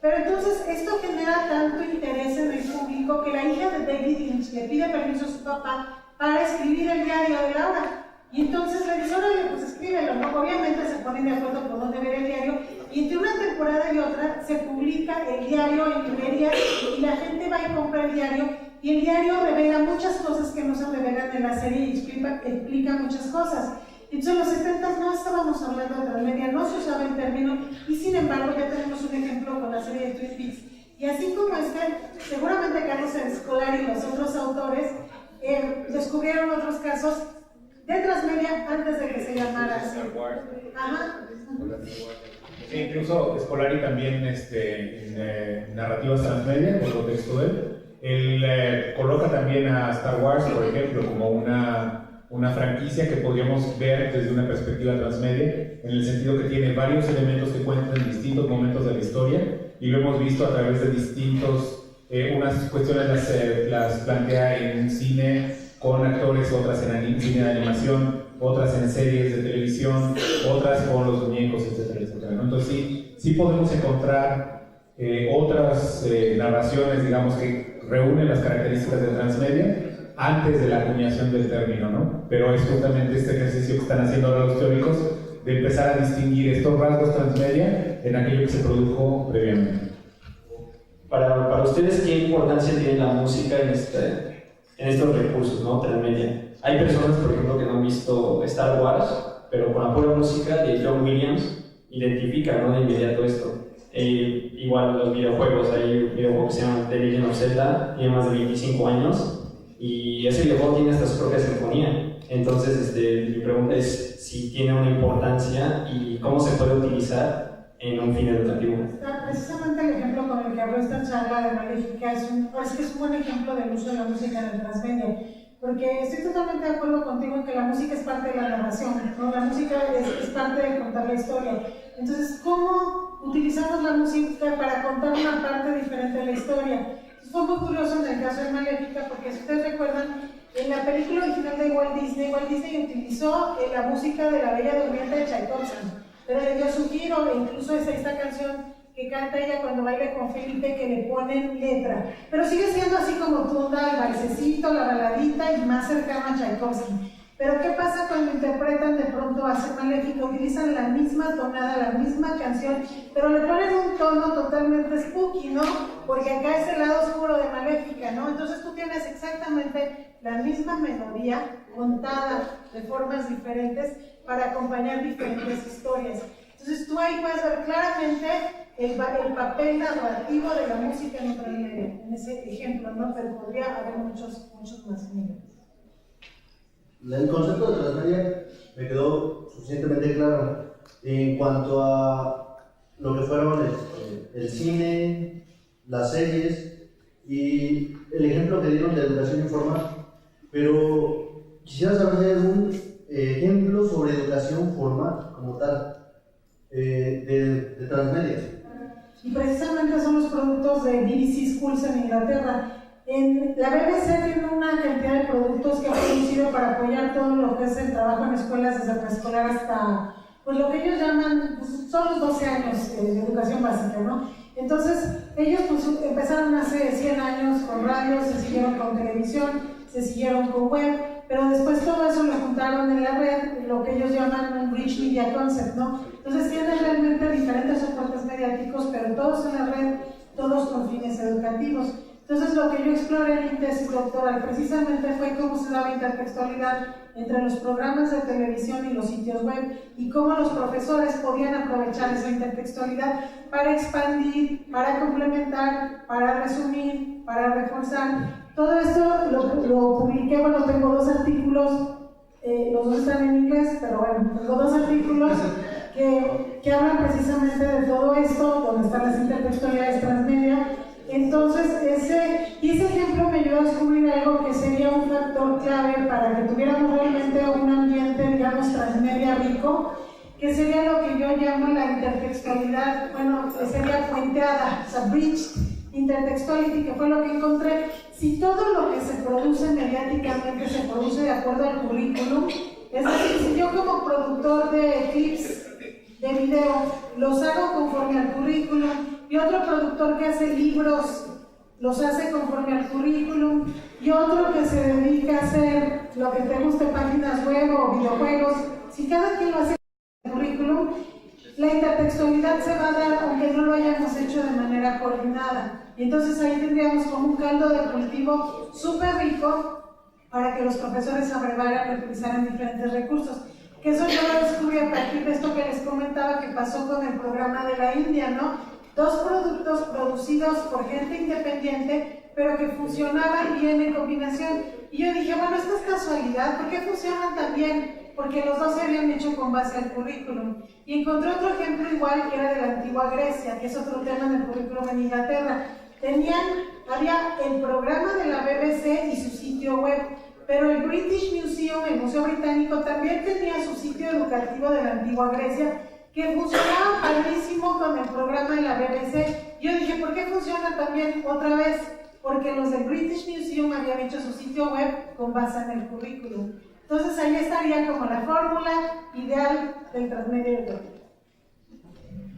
Pero entonces esto genera tanto interés en el público que la hija de David Lynch le pide permiso a su papá para escribir el diario de Laura. Y entonces le dice: órale, pues escríbelo, ¿no? Obviamente se ponen de acuerdo por dónde ver el diario, y entre una temporada y otra se publica el diario en librerías y la gente va y compra el diario, y el diario revela muchas cosas que no se revelan en la serie y explica muchas cosas. Entonces en los 70 no estábamos hablando de transmedia, no se usaba el término, y sin embargo ya tenemos un ejemplo con la serie de Twin Peaks. Y así como seguramente Carlos Scolari y los otros autores descubrieron otros casos de transmedia antes de que se llamara así. Ajá. Sí, incluso Scolari también en narrativas transmedia, por lo texto de él coloca también a Star Wars, por ejemplo, como una franquicia que podríamos ver desde una perspectiva transmedia, en el sentido que tiene varios elementos que cuentan en distintos momentos de la historia, y lo hemos visto a través de distintos, unas cuestiones las plantea en cine con actores, otras en cine de animación, otras en series de televisión, otras con los muñecos, etcétera, etcétera, ¿no? Entonces sí podemos encontrar otras narraciones, digamos, que reúnen las características de transmedia antes de la acuñación del término, ¿no? Pero es justamente este ejercicio que están haciendo ahora los teóricos de empezar a distinguir estos rasgos transmedia en aquello que se produjo previamente. Para ustedes, ¿qué importancia tiene la música en estos recursos, ¿no? Transmedia? Hay personas, por ejemplo, que no han visto Star Wars, pero con la pura música de John Williams identifican, ¿no?, de inmediato esto. Igual los videojuegos, hay un videojuego que se llama The Legend of Zelda, tiene más de 25 años, y ese videojuego tiene hasta su propia sinfonía. Entonces, mi pregunta es si tiene una importancia y cómo se puede utilizar en un fin educativo. Precisamente el ejemplo con el que habló esta charla de Maléfica es un buen ejemplo del uso de la música en el transmedia, porque estoy totalmente de acuerdo contigo en que la música es parte de la narración, ¿no? La música es parte de contar la historia. Entonces, ¿cómo utilizamos la música para contar una parte diferente de la historia? Fue muy curioso en el caso de Maléfica, porque si ustedes recuerdan, en la película original de Walt Disney utilizó la música de La Bella Durmiente de Tchaikovsky, pero le dio su giro, e incluso es esta canción que canta ella cuando baila con Felipe, que le ponen letra, pero sigue siendo así como tunda, el balsecito, la baladita y más cercano a Tchaikovsky. Pero ¿qué pasa cuando interpretan de pronto a Ser Maléfica? Utilizan la misma tonada, la misma canción, pero le ponen un tono totalmente spooky, ¿no? Porque acá es el lado oscuro de Maléfica, ¿no? Entonces tú tienes exactamente la misma melodía contada de formas diferentes para acompañar diferentes historias. Entonces tú ahí puedes ver claramente el papel narrativo de la música en otra media, en ese ejemplo, ¿no? Pero podría haber muchos más niveles. El concepto de transmedia me quedó suficientemente claro en cuanto a lo que fueron el cine, las series y el ejemplo que dieron de educación informal, pero quisiera saber si hay algún ejemplo sobre educación formal como tal de transmedia. Y precisamente son los productos de BBC Schools en Inglaterra. La BBC tiene una cantidad de productos que ha producido para apoyar todo lo que es el trabajo en escuelas desde preescolar hasta pues lo que ellos llaman, pues, son los 12 años de educación básica, ¿no? Entonces ellos pues, empezaron hace 100 años con radio, se siguieron con televisión, se siguieron con web, pero después todo eso lo juntaron en la red, lo que ellos llaman un Rich Media Concept, ¿no? Entonces tienen realmente diferentes soportes mediáticos, pero todos en la red, todos con fines educativos. Entonces lo que yo exploré en mi tesis doctoral precisamente fue cómo se daba intertextualidad entre los programas de televisión y los sitios web y cómo los profesores podían aprovechar esa intertextualidad para expandir, para complementar, para resumir, para reforzar. Todo esto lo publiqué, bueno, tengo 2 artículos, los 2 están en inglés, pero bueno, tengo 2 artículos que hablan precisamente de todo esto, donde están las intertextualidades transmedia. Entonces, ese ejemplo me ayudó a descubrir algo que sería un factor clave para que tuviéramos realmente un ambiente, digamos, transmedia rico, que sería lo que yo llamo la intertextualidad, bueno, que sería puenteada, o sea, bridge intertextuality, que fue lo que encontré. Si todo lo que se produce mediáticamente se produce de acuerdo al currículum, es decir, si yo como productor de clips de video los hago conforme al currículum, y otro productor que hace libros los hace conforme al currículum, y otro que se dedica a hacer lo que te guste, páginas web o videojuegos, si cada quien lo hace conforme al currículum, la intertextualidad se va a dar aunque no lo hayamos hecho de manera coordinada. Y entonces ahí tendríamos como un caldo de cultivo súper rico para que los profesores abrevaran y utilizaran diferentes recursos. Que eso yo lo descubrí a partir de esto que les comentaba que pasó con el programa de la India, ¿no? 2 productos producidos por gente independiente, pero que funcionaban bien en combinación. Y yo dije, bueno, esto es casualidad, ¿por qué funcionan tan bien? Porque los dos se habían hecho con base al currículum. Y encontré otro ejemplo igual que era de la antigua Grecia, que es otro tema en el currículum en Inglaterra. Había el programa de la BBC y su sitio web, pero el British Museum, el Museo Británico, también tenía su sitio educativo de la antigua Grecia, que funcionaba padrísimo con el programa de la BBC. Yo dije, ¿por qué funciona también otra vez? Porque los del British Museum habían hecho su sitio web con base en el currículum. Entonces ahí estaría como la fórmula ideal del transmedia educativo.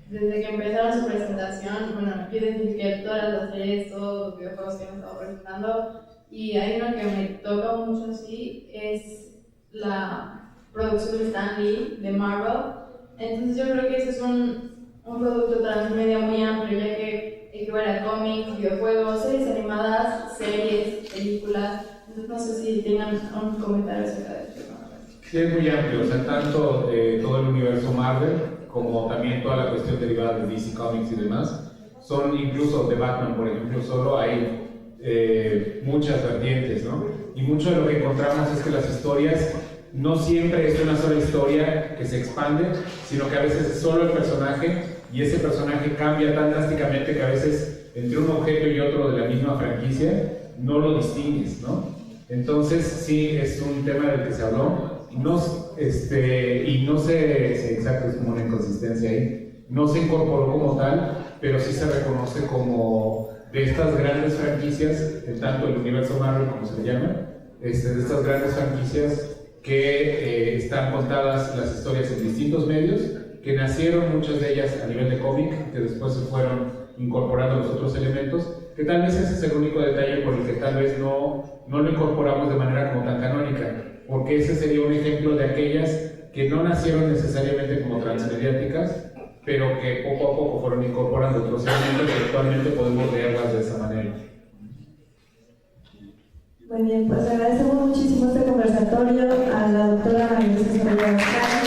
Desde que empezaron su presentación, bueno, yo identifiqué todas las series, todos los videojuegos que han estado presentando, y hay uno que me toca mucho así, es la producción de Stan Lee, de Marvel. Entonces yo creo que ese es un producto transmedia muy amplio, ya que equivale a cómics, videojuegos, series animadas, series, películas. Entonces no sé si tengan un comentario acerca de esto. Sí, es muy amplio, o sea, tanto todo el universo Marvel, como también toda la cuestión derivada de DC Comics y demás. Son incluso de Batman, por ejemplo, solo hay muchas vertientes, ¿no? Y mucho de lo que encontramos es que las historias no siempre es una sola historia que se expande, sino que a veces es solo el personaje, y ese personaje cambia tan drásticamente que a veces entre un objeto y otro de la misma franquicia no lo distingues, ¿no? Entonces sí es un tema del que se habló, y no se exacto, es como una inconsistencia ahí, no se incorporó como tal, pero sí se reconoce como de estas grandes franquicias, tanto el universo Marvel como se le llama, de estas grandes franquicias que están contadas las historias en distintos medios, que nacieron muchas de ellas a nivel de cómic, que después se fueron incorporando los otros elementos, que tal vez ese es el único detalle por el que tal vez no lo incorporamos de manera como tan canónica, porque ese sería un ejemplo de aquellas que no nacieron necesariamente como transmediáticas, pero que poco a poco fueron incorporando otros elementos y actualmente podemos leerlas de esa manera. Muy bien, pues agradecemos muchísimo este conversatorio a la doctora María Luisa Soraya Bascal,